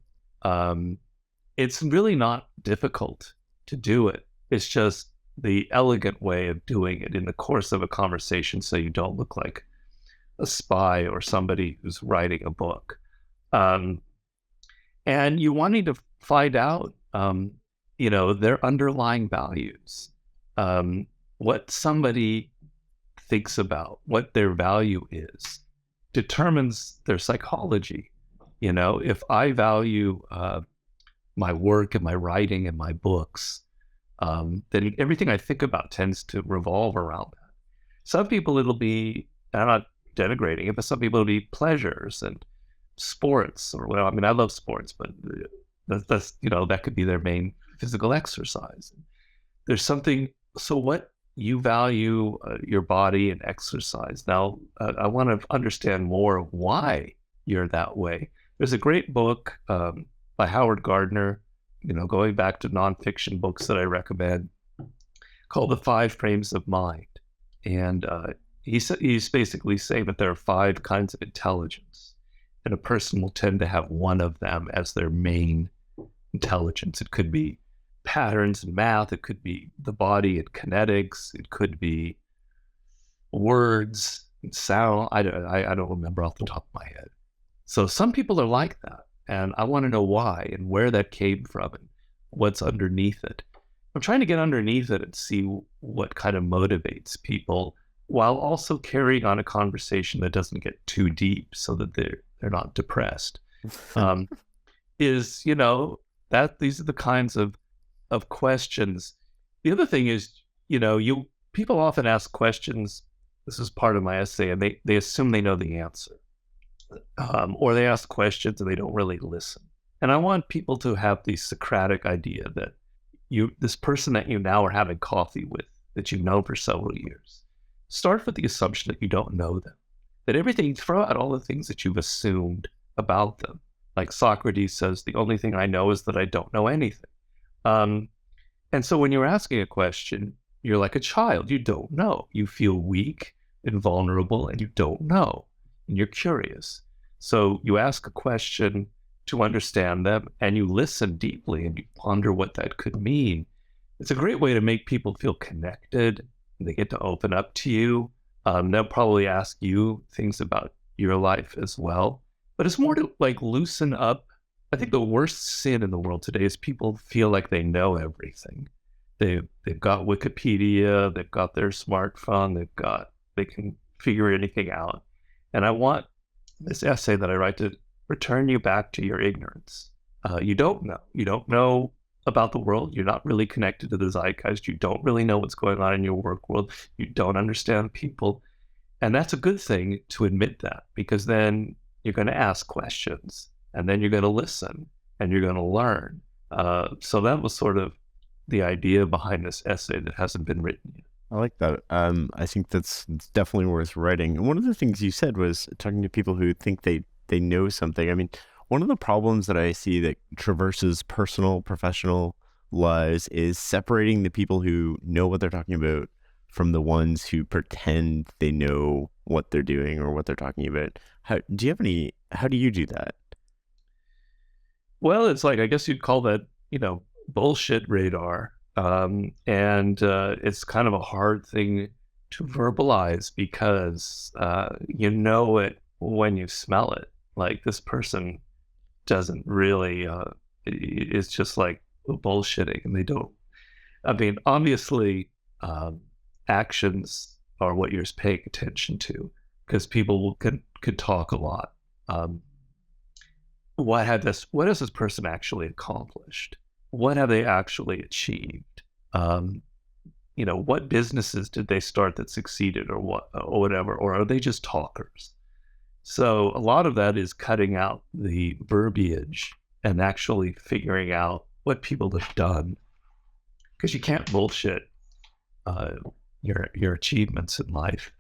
It's really not difficult to do it. It's just the elegant way of doing it in the course of a conversation, so you don't look like a spy or somebody who's writing a book. And you wanting to find out, their underlying values, what somebody thinks about, what their value is, determines their psychology. If I value my work and my writing and my books, then everything I think about tends to revolve around that. Some people it'll be, I'm not denigrating it, but some people it'll be pleasures and sports, or I love sports, but that's that could be their main physical exercise. There's something. So what you value your body and exercise. Now, I want to understand more of why you're that way. There's a great book by Howard Gardner, going back to nonfiction books that I recommend, called The 5 Frames of Mind. And he's basically saying that there are 5 kinds of intelligence, and a person will tend to have one of them as their main intelligence. It could be patterns in math, it could be the body and kinetics, it could be words and sound. I don't remember off the top of my head. So some people are like that, and I want to know why and where that came from and what's underneath it. I'm trying to get underneath it and see what kind of motivates people, while also carrying on a conversation that doesn't get too deep so that they're not depressed. These are the kinds of questions. The other thing is, people often ask questions. This is part of my essay, and they assume they know the answer, or they ask questions and they don't really listen. And I want people to have the Socratic idea that this person that you now are having coffee with, that you've known for several years, start with the assumption that you don't know them, that everything, throw out all the things that you've assumed about them. Like Socrates says, the only thing I know is that I don't know anything. Um, and so when you're asking a question, you're like a child. You don't know. You feel weak and vulnerable, and you don't know. And you're curious. So you ask a question to understand them, and you listen deeply, and you ponder what that could mean. It's a great way to make people feel connected. And they get to open up to you. They'll probably ask you things about your life as well. But it's more to like loosen up. I think the worst sin in the world today is people feel like they know everything. They've got Wikipedia, they've got their smartphone, they can figure anything out. And I want this essay that I write to return you back to your ignorance. You don't know. You don't know about the world. You're not really connected to the zeitgeist. You don't really know what's going on in your work world. You don't understand people. And that's a good thing to admit that, because then you're going to ask questions, and then you're going to listen, and you're going to learn. So that was sort of the idea behind this essay that hasn't been written yet. I like that. I think it's definitely worth writing. And one of the things you said was talking to people who think they know something. I mean, one of the problems that I see that traverses personal, professional lives is separating the people who know what they're talking about from the ones who pretend they know what they're doing or what they're talking about. How do you do that? Well, it's like, I guess you'd call that, bullshit radar. And it's kind of a hard thing to verbalize, because you know it when you smell it. Like, this person doesn't really, it's just like bullshitting, and they don't. I mean, obviously, actions are what you're paying attention to, because people could talk a lot. What has this person actually accomplished? What have they actually achieved? What businesses did they start that succeeded, or whatever, or are they just talkers? So a lot of that is cutting out the verbiage and actually figuring out what people have done, because you can't bullshit your achievements in life.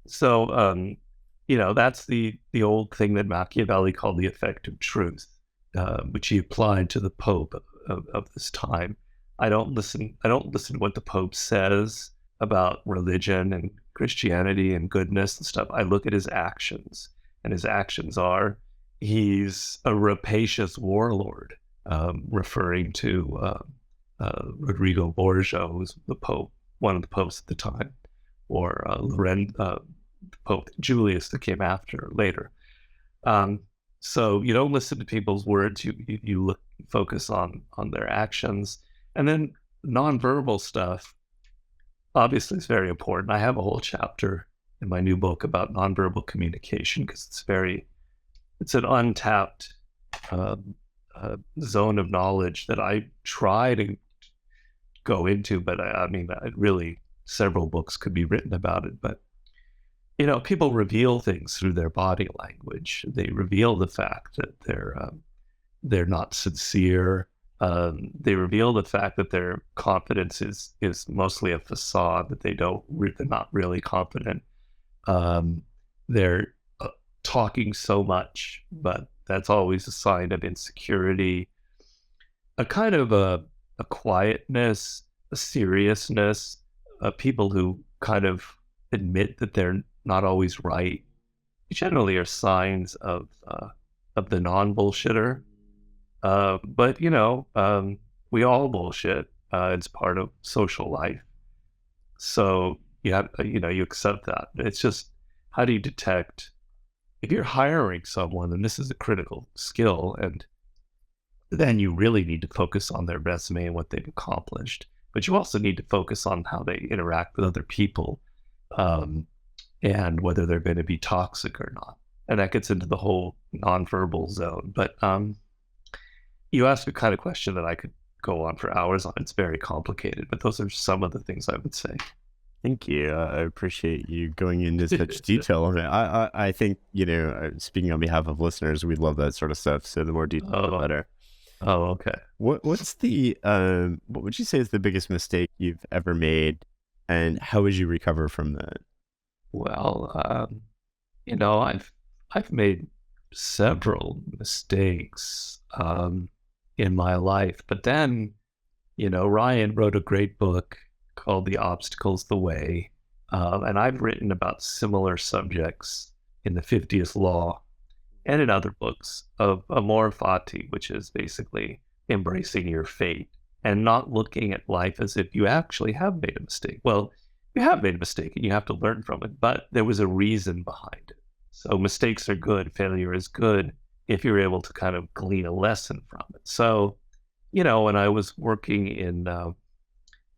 So that's the old thing that Machiavelli called the effect of truth, which he applied to the Pope of this time. I don't listen to what the Pope says about religion and Christianity and goodness and stuff. I look at his actions, and his actions are, he's a rapacious warlord, referring to Rodrigo Borgia, who was the Pope, one of the popes at the time, or Pope Julius that came after later. So you don't listen to people's words. You focus on their actions, and then nonverbal stuff. Obviously, is very important. I have a whole chapter in my new book about nonverbal communication, because it's an untapped zone of knowledge that I try to go into, but I mean, really, several books could be written about it. But people reveal things through their body language. They reveal the fact that they're not sincere. They reveal the fact that their confidence is mostly a facade, that they're not really confident. They're talking so much, but that's always a sign of insecurity. A kind of a quietness, a seriousness, people who kind of admit that they're not always right, generally are signs of the non-bullshitter. But we all bullshit. It's part of social life. So you have, you accept that. It's just, how do you detect, if you're hiring someone, and this is a critical skill, and then you really need to focus on their resume and what they've accomplished. But you also need to focus on how they interact with other people, and whether they're going to be toxic or not. And that gets into the whole nonverbal zone. But you asked a kind of question that I could go on for hours on. It's very complicated, but those are some of the things I would say. Thank you. I appreciate you going into such detail on it. I think, speaking on behalf of listeners, we love that sort of stuff. So the more detail, the better. Oh, okay. What's the what would you say is the biggest mistake you've ever made, and how would you recover from that? Well, I've made several mistakes in my life, but then Ryan wrote a great book called "The Obstacle's the Way," and I've written about similar subjects in the 50th Law and in other books of amor fati, which is basically embracing your fate and not looking at life as if you actually have made a mistake. Well, you have made a mistake and you have to learn from it, but there was a reason behind it. So mistakes are good, failure is good if you're able to kind of glean a lesson from it. So, when I was working in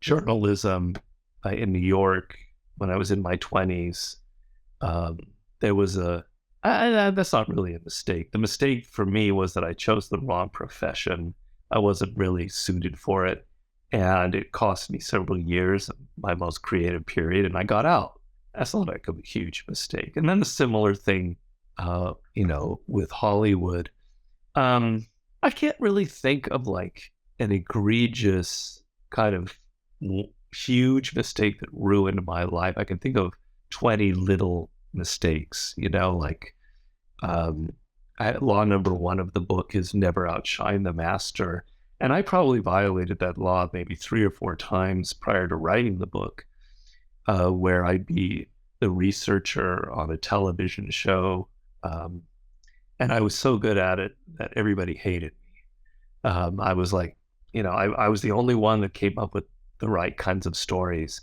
journalism in New York when I was in my 20s, um, there was that's not really a mistake. The mistake for me was that I chose the wrong profession. I wasn't really suited for it. And it cost me several years of my most creative period, and I got out. That's not like a huge mistake. And then a similar thing, with Hollywood. Um, I can't really think of like an egregious kind of huge mistake that ruined my life. I can think of 20 little mistakes, like um, law number one of the book is never outshine the master. And I probably violated that law maybe 3 or 4 times prior to writing the book, where I'd be the researcher on a television show. And I was so good at it that everybody hated me. I was like, I was the only one that came up with the right kinds of stories.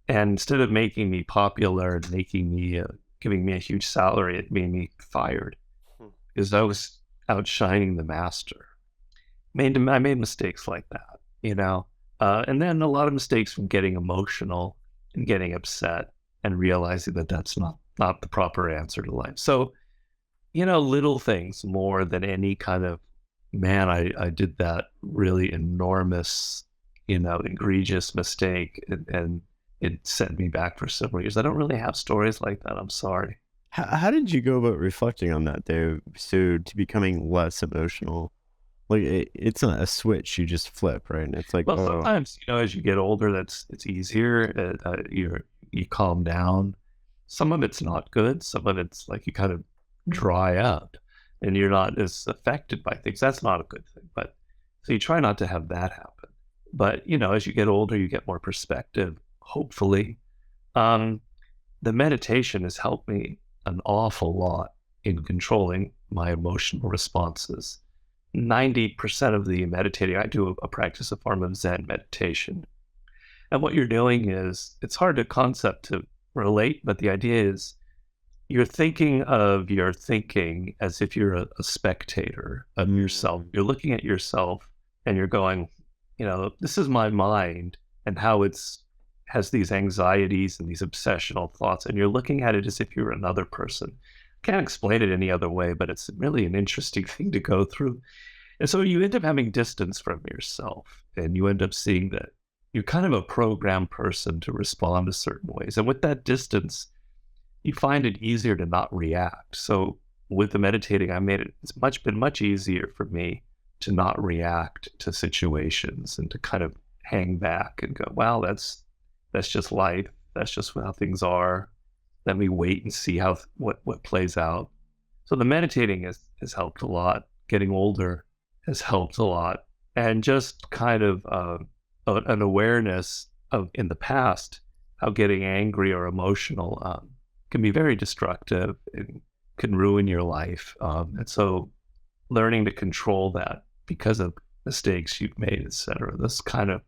And instead of making me popular and making me, giving me a huge salary, it made me fired Hmm. because I was outshining the master. I made mistakes like that, and then a lot of mistakes from getting emotional and getting upset and realizing that that's not the proper answer to life. So, little things more than any kind of man. I did that really enormous, egregious mistake, and it set me back for several years. I don't really have stories like that. I'm sorry. How did you go about reflecting on that, though? So to becoming less emotional, like it's not a switch you just flip, right? And it's like, Well, oh, sometimes, as you get older, it's easier. You calm down. Some of it's not good. Some of it's like you kind of dry out, and you're not as affected by things. That's not a good thing. But so you try not to have that happen. But as you get older, you get more perspective. Hopefully, um, the meditation has helped me an awful lot in controlling my emotional responses. 90% of the meditating, I do a practice, a form of Zen meditation. And what you're doing is, it's hard to concept to relate, but the idea is you're thinking of your thinking as if you're a spectator of yourself. mm, You're looking at yourself and you're going, this is my mind and how it's has these anxieties and these obsessional thoughts. And you're looking at it as if you're another person. Can't explain it any other way, but it's really an interesting thing to go through. And so you end up having distance from yourself, and you end up seeing that you're kind of a programmed person to respond to certain ways. And with that distance, you find it easier to not react. So with the meditating, been much easier for me to not react to situations and to kind of hang back and go, wow, that's just life. That's just how things are. Let me wait and see what plays out. So the meditating has helped a lot. Getting older has helped a lot, and just kind of an awareness of in the past how getting angry or emotional can be very destructive and can ruin your life. And so learning to control that because of mistakes you've made, etc. That's kind of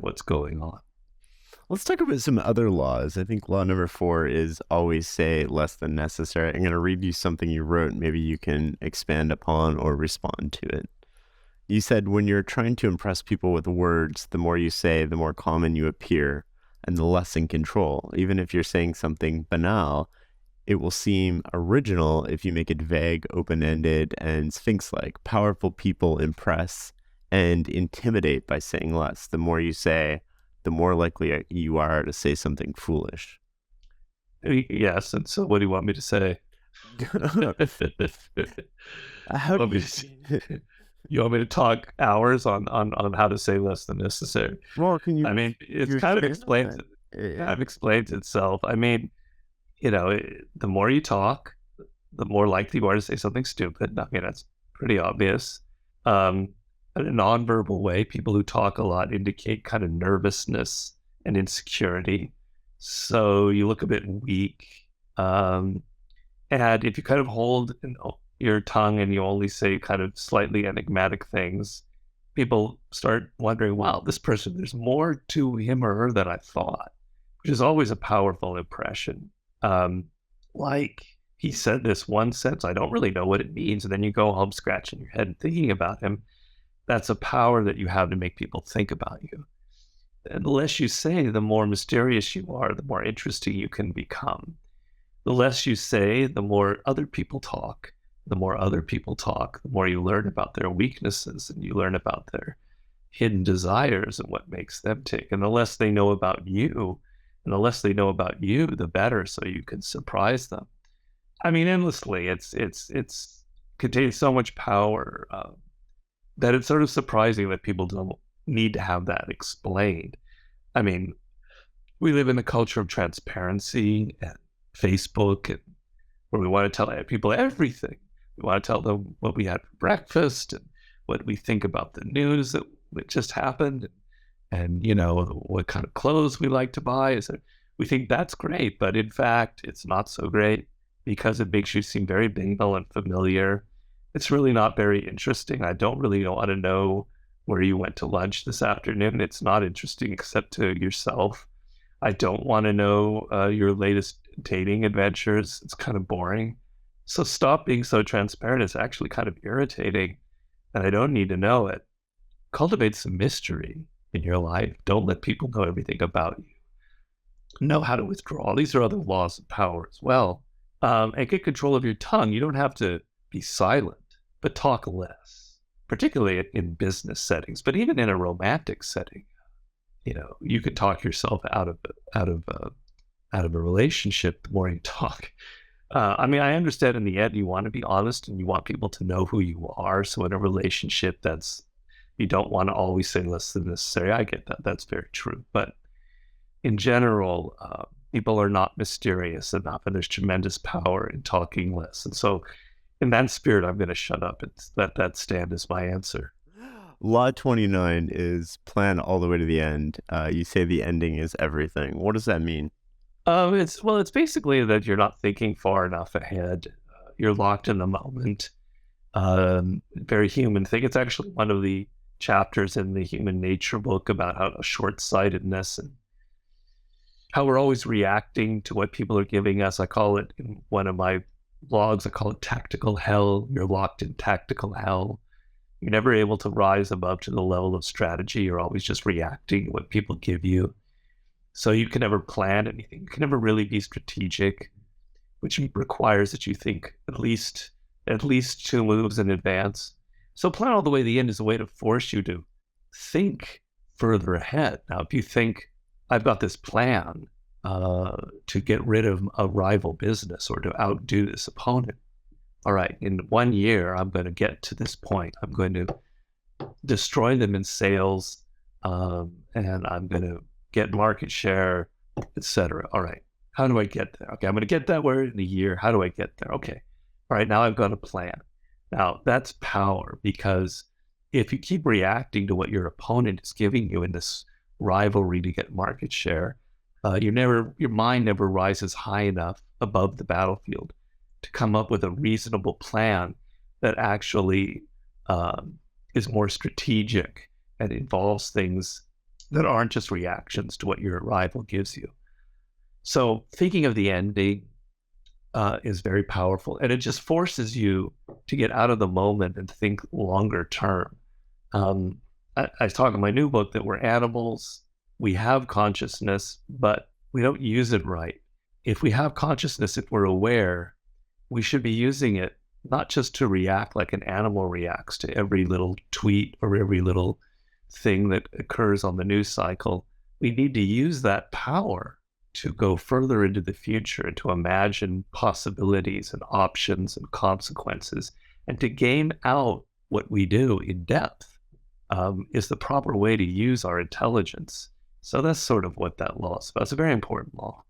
what's going on. let's talk about some other laws. I think law number 4 is always say less than necessary. I'm going to read you something you wrote. Maybe you can expand upon or respond to it. You said, when you're trying to impress people with words, the more you say, the more common you appear, and the less in control. Even if you're saying something banal, it will seem original if you make it vague, open-ended, and sphinx-like. Powerful people impress and intimidate by saying less. The more you say, the more likely you are to say something foolish. Yes, and so what do you want me to say? How do Want me to- you want me to talk hours on how to say less than necessary? well, can I you mean, you it's kind of expand on explains that? it kind of explains itself. I mean, The more you talk, the more likely you are to say something stupid. I mean, that's pretty obvious. Um, in a nonverbal way, people who talk a lot indicate kind of nervousness and insecurity. So you look a bit weak. Um, and if you kind of hold your tongue and you only say kind of slightly enigmatic things, people start wondering, wow, this person, there's more to him or her than I thought, which is always a powerful impression. Um, like he said this one sentence, I don't really know what it means. And then you go home scratching your head and thinking about him. That's a power that you have to make people think about you. And the less you say, the more mysterious you are, the more interesting you can become. The less you say, the more other people talk. The more other people talk, the more you learn about their weaknesses and you learn about their hidden desires and what makes them tick. And the less they know about you, and the less they know about you, the better, so you can surprise them. I mean, endlessly. It's contains so much power that it's sort of surprising that people don't need to have that explained. I mean, we live in a culture of transparency and Facebook, and where we want to tell people everything. We want to tell them what we had for breakfast and what we think about the news that just happened, and what kind of clothes we like to buy. We think that's great, but in fact, it's not so great because it makes you seem very banal and familiar. It's really not very interesting. I don't really want to know where you went to lunch this afternoon. It's not interesting except to yourself. I don't want to know your latest dating adventures. It's kind of boring. So stop being so transparent. It's actually kind of irritating, and I don't need to know it. Cultivate some mystery in your life. Don't let people know everything about you. Know how to withdraw. These are other laws of power as well. And get control of your tongue. You don't have to be silent, but talk less, particularly in business settings, but even in a romantic setting. You could talk yourself out of a relationship the more you talk. I mean, I understand in the end you want to be honest and you want people to know who you are. So in a relationship, you don't want to always say less than necessary. I get that. That's very true. But in general, people are not mysterious enough, and there's tremendous power in talking less. And so, in that spirit, I'm going to shut up and let that stand as my answer. Law 29 is plan all the way to the end. You say the ending is everything. What does that mean? It's basically that you're not thinking far enough ahead. You're locked in the moment. Very human thing. It's actually one of the chapters in the Human Nature book about how short-sightedness and how we're always reacting to what people are giving us. I call it, in one of my blogs, I call it tactical hell. You're locked in tactical hell. You're never able to rise above to the level of strategy. You're always just reacting to what people give you. So you can never plan anything. You can never really be strategic, which requires that you think at least 2 moves in advance. So plan all the way to the end is a way to force you to think further ahead. Now, if you think, I've got this plan to get rid of a rival business or to outdo this opponent. All right, in 1 year, I'm going to get to this point. I'm going to destroy them in sales, and I'm going to get market share, etc. All right, how do I get there? Okay, I'm going to get that where in a year. How do I get there? Okay, all right, now I've got a plan. Now, that's power, because if you keep reacting to what your opponent is giving you in this rivalry to get market share, your mind never rises high enough above the battlefield to come up with a reasonable plan that actually is more strategic and involves things that aren't just reactions to what your rival gives you. So thinking of the ending is very powerful, and it just forces you to get out of the moment and think longer term. I talk in my new book that we're animals. We have consciousness, but we don't use it right. If we have consciousness, if we're aware, we should be using it not just to react like an animal reacts to every little tweet or every little thing that occurs on the news cycle. We need to use that power to go further into the future and to imagine possibilities and options and consequences, and to game out what we do in depth is the proper way to use our intelligence. So that's sort of what that law is about. It's a very important law.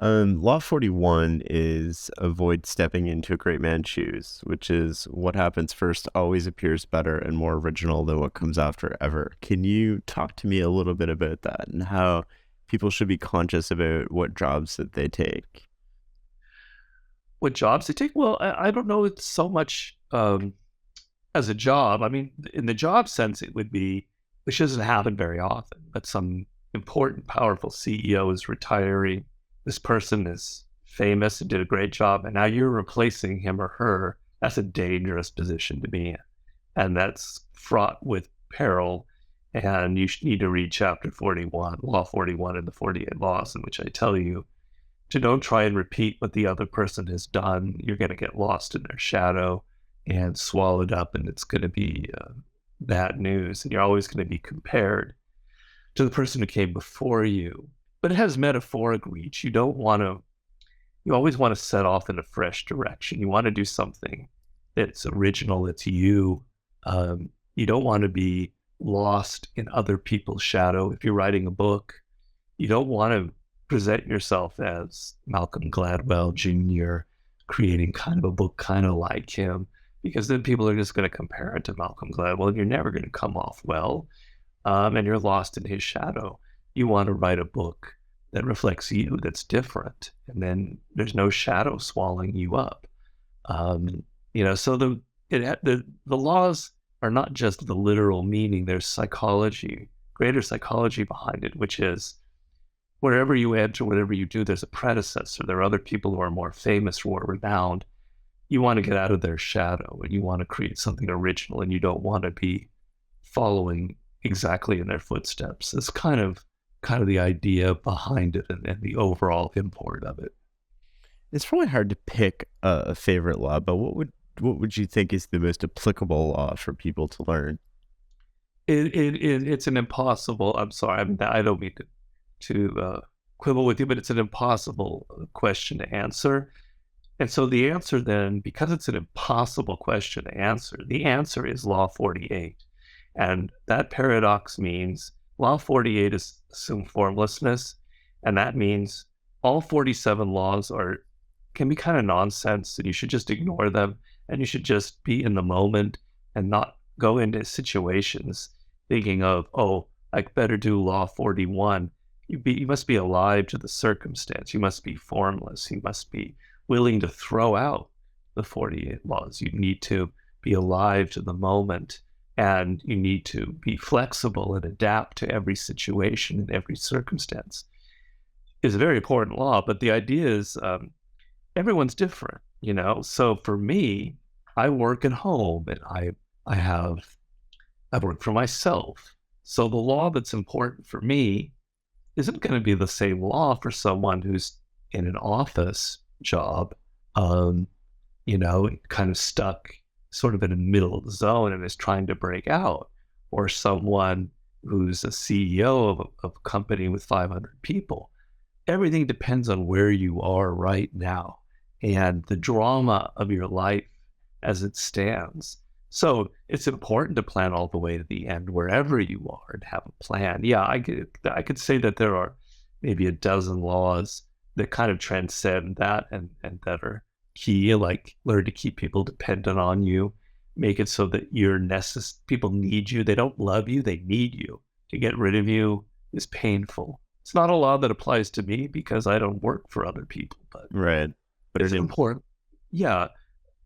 Law 41 is avoid stepping into a great man's shoes, which is what happens first always appears better and more original than what comes after ever. Can you talk to me a little bit about that and how people should be conscious about what jobs that they take? What jobs they take? Well, I don't know. It's so much as a job. I mean, in the job sense, it would be, which doesn't happen very often, but some important, powerful CEO is retiring. This person is famous and did a great job, and now you're replacing him or her. That's a dangerous position to be in. And that's fraught with peril. And you need to read chapter 41, Law 41 in the 48 Laws, in which I tell you to don't try and repeat what the other person has done. You're going to get lost in their shadow and swallowed up, and it's going to be bad news. And you're always going to be compared to the person who came before you. But it has metaphoric reach. You always want to set off in a fresh direction. You want to do something that's original, that's you. You don't want to be lost in other people's shadow. If you're writing a book, you don't want to present yourself as Malcolm Gladwell Jr., creating kind of a book kind of like him, because then people are just going to compare it to Malcolm Gladwell, and you're never going to come off well, and you're lost in his shadow. You want to write a book that reflects you, that's different, and then there's no shadow swallowing you up. So the laws are not just the literal meaning. There's psychology, greater psychology behind it, which is wherever you enter, whatever you do, there's a predecessor. There are other people who are more famous, who are renowned. You want to get out of their shadow, and you want to create something original, and you don't want to be following exactly in their footsteps. It's kind of the idea behind it, and the overall import of it. It's probably hard to pick a favorite law, but what would you think is the most applicable law for people to learn? It's an impossible. I'm sorry. I mean, I don't mean to quibble with you, but it's an impossible question to answer. And so the answer then, because it's an impossible question to answer, the answer is Law 48. And that paradox means Law 48 is assumed formlessness, and that means all 47 laws can be kind of nonsense, and you should just ignore them, and you should just be in the moment and not go into situations thinking of, oh, I better do Law 41. You must be alive to the circumstance. You must be formless. You must be willing to throw out the 48 laws. You need to be alive to the moment, and you need to be flexible and adapt to every situation and every circumstance. It's a very important law, but the idea is everyone's different, So for me, I work at home, and I work for myself. So the law that's important for me isn't going to be the same law for someone who's in an office job, kind of stuck sort of in the middle of the zone and is trying to break out, or someone who's a CEO of a company with 500 people. Everything depends on where you are right now and the drama of your life as it stands. So it's important to plan all the way to the end, wherever you are, and have a plan. Yeah, I could say that there are maybe a dozen laws that kind of transcend that and that are key, like learn to keep people dependent on you, make it so that people need you. They don't love you, they need you. To get rid of you is painful. It's not a law that applies to me because I don't work for other people, but Right. But it's important. Yeah,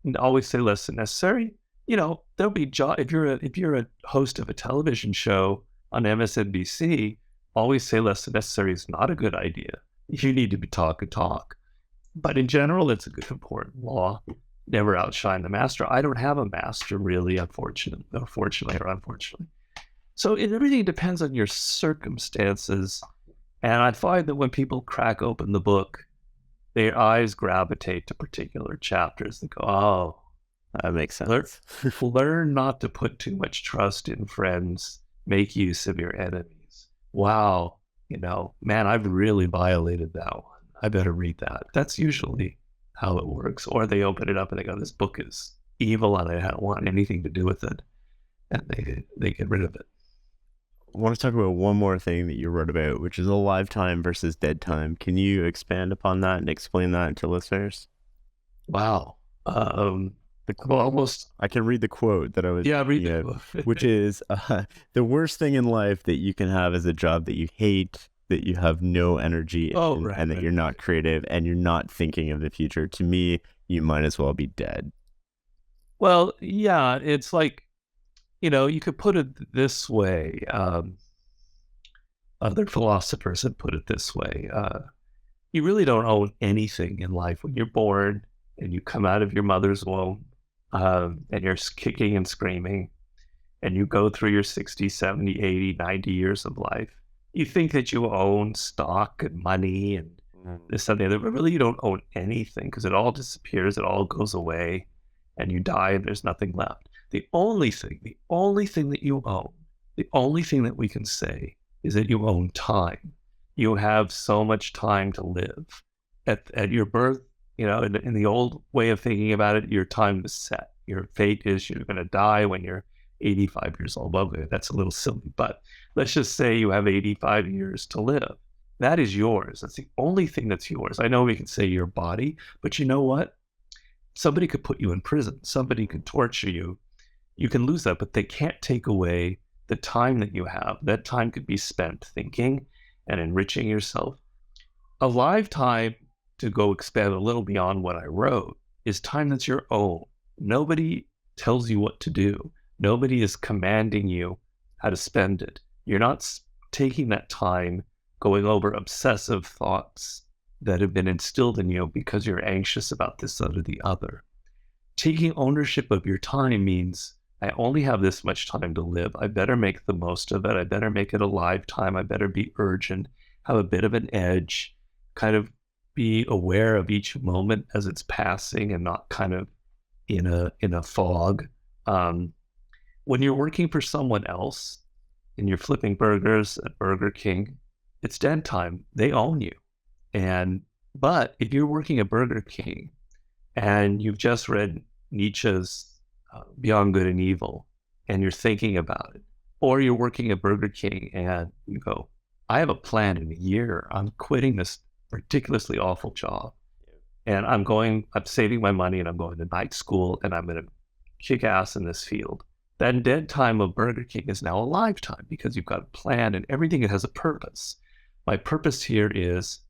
and always say less than necessary. There'll be if you're a host of a television show on MSNBC, always say less than necessary is not a good idea. You need to be talk and talk. But in general, it's a good, important law. Never outshine the master. I don't have a master, really, unfortunately or unfortunately. So everything depends on your circumstances. And I find that when people crack open the book, their eyes gravitate to particular chapters. They go, oh, That makes sense. learn not to put too much trust in friends. Make use of your enemies. Wow. Man, I've really violated that one. I better read that. That's usually how it works. Or they open it up and they go, this book is evil and I don't want anything to do with it. And they get rid of it. I want to talk about one more thing that you wrote about, which is alive time versus dead time. Can you expand upon that and explain that to listeners? Wow. The I'm almost, I can read the quote that I was yeah, read thinking the of, book. which is the worst thing in life that you can have is a job that you hate, that you have no energy Oh, in, right, and that right, you're not right. creative and you're not thinking of the future. To me, you might as well be dead. Well, yeah, it's like, you could put it this way. Other philosophers have put it this way. You really don't own anything in life when you're born and you come out of your mother's womb, and you're kicking and screaming and you go through your 60, 70, 80, 90 years of life. You think that you own stock and money and this and the other, but really you don't own anything because it all disappears, it all goes away, and you die and there's nothing left. The only thing that you own, the only thing that we can say is that you own time. You have so much time to live. At your birth, in the old way of thinking about it, your time is set. Your fate is you're going to die when you're 85 years old. Well, that's a little silly, but let's just say you have 85 years to live. That is yours. That's the only thing that's yours. I know we can say your body, but you know what? Somebody could put you in prison. Somebody could torture you. You can lose that, but they can't take away the time that you have. That time could be spent thinking and enriching yourself. A lifetime, to go expand a little beyond what I wrote, is time that's your own. Nobody tells you what to do. Nobody is commanding you how to spend it. You're not taking that time going over obsessive thoughts that have been instilled in you because you're anxious about this, that, or the other. Taking ownership of your time means I only have this much time to live. I better make the most of it. I better make it a lifetime. I better be urgent, have a bit of an edge, kind of be aware of each moment as it's passing and not kind of in a fog. Um, when you're working for someone else and you're flipping burgers at Burger King, it's dead time. They own you. And but if you're working at Burger King and you've just read Nietzsche's Beyond Good and Evil and you're thinking about it, or you're working at Burger King and you go, I have a plan in a year. I'm quitting this ridiculously awful job and I'm saving my money and I'm going to night school and I'm going to kick ass in this field. That dead time of Burger King is now a lifetime because you've got a plan and everything has a purpose. My purpose here is,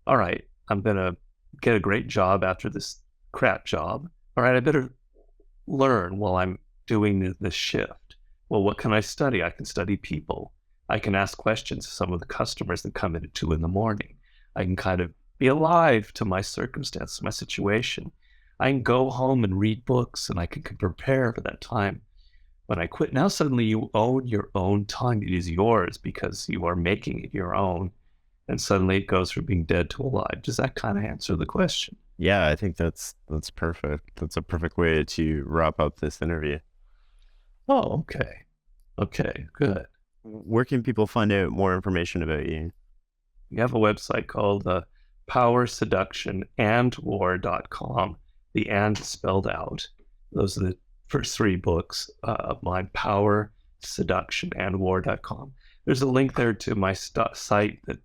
all right, I'm going to get a great job after this crap job. All right, I better learn while I'm doing this shift. Well, what can I study? I can study people. I can ask questions to some of the customers that come in at 2 a.m. I can kind of be alive to my circumstance, my situation. I can go home and read books and I can prepare for that time when I quit. Now suddenly you own your own time. It is yours because you are making it your own. And suddenly it goes from being dead to alive. Does that kind of answer the question? Yeah, I think that's perfect. That's a perfect way to wrap up this interview. Oh, okay. Okay, good. Where can people find out more information about you? We have a website called powerseductionandwar.com. The and is spelled out. Those are the first 3 books of mine, powerseductionandwar.com. There's a link there to my site that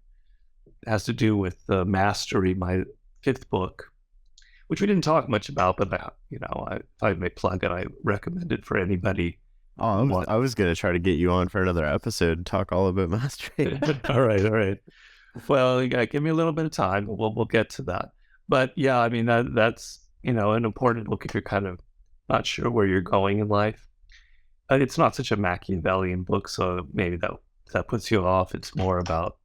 has to do with Mastery, my 5th book, which we didn't talk much about, but if I may plug it, I recommend it for anybody. Oh, I was gonna try to get you on for another episode and talk all about mastery. All right. Well, you gotta give me a little bit of time. We'll get to that. But yeah, I mean that's an important look if you're kind of not sure where you're going in life. It's not such a Machiavellian book, so maybe that puts you off. It's more about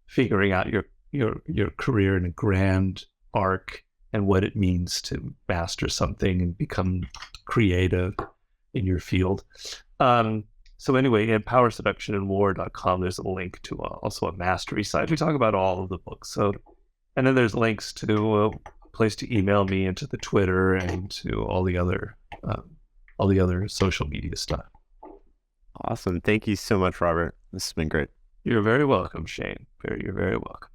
figuring out your career in a grand arc and what it means to master something and become creative in your field. So anyway, at powerseductionandwar.com, there's a link to also a mastery site. We talk about all of the books. So, and then there's links to a place to email me and to the Twitter and to all the other social media stuff. Awesome. Thank you so much, Robert. This has been great. You're very welcome, Shane. You're very welcome.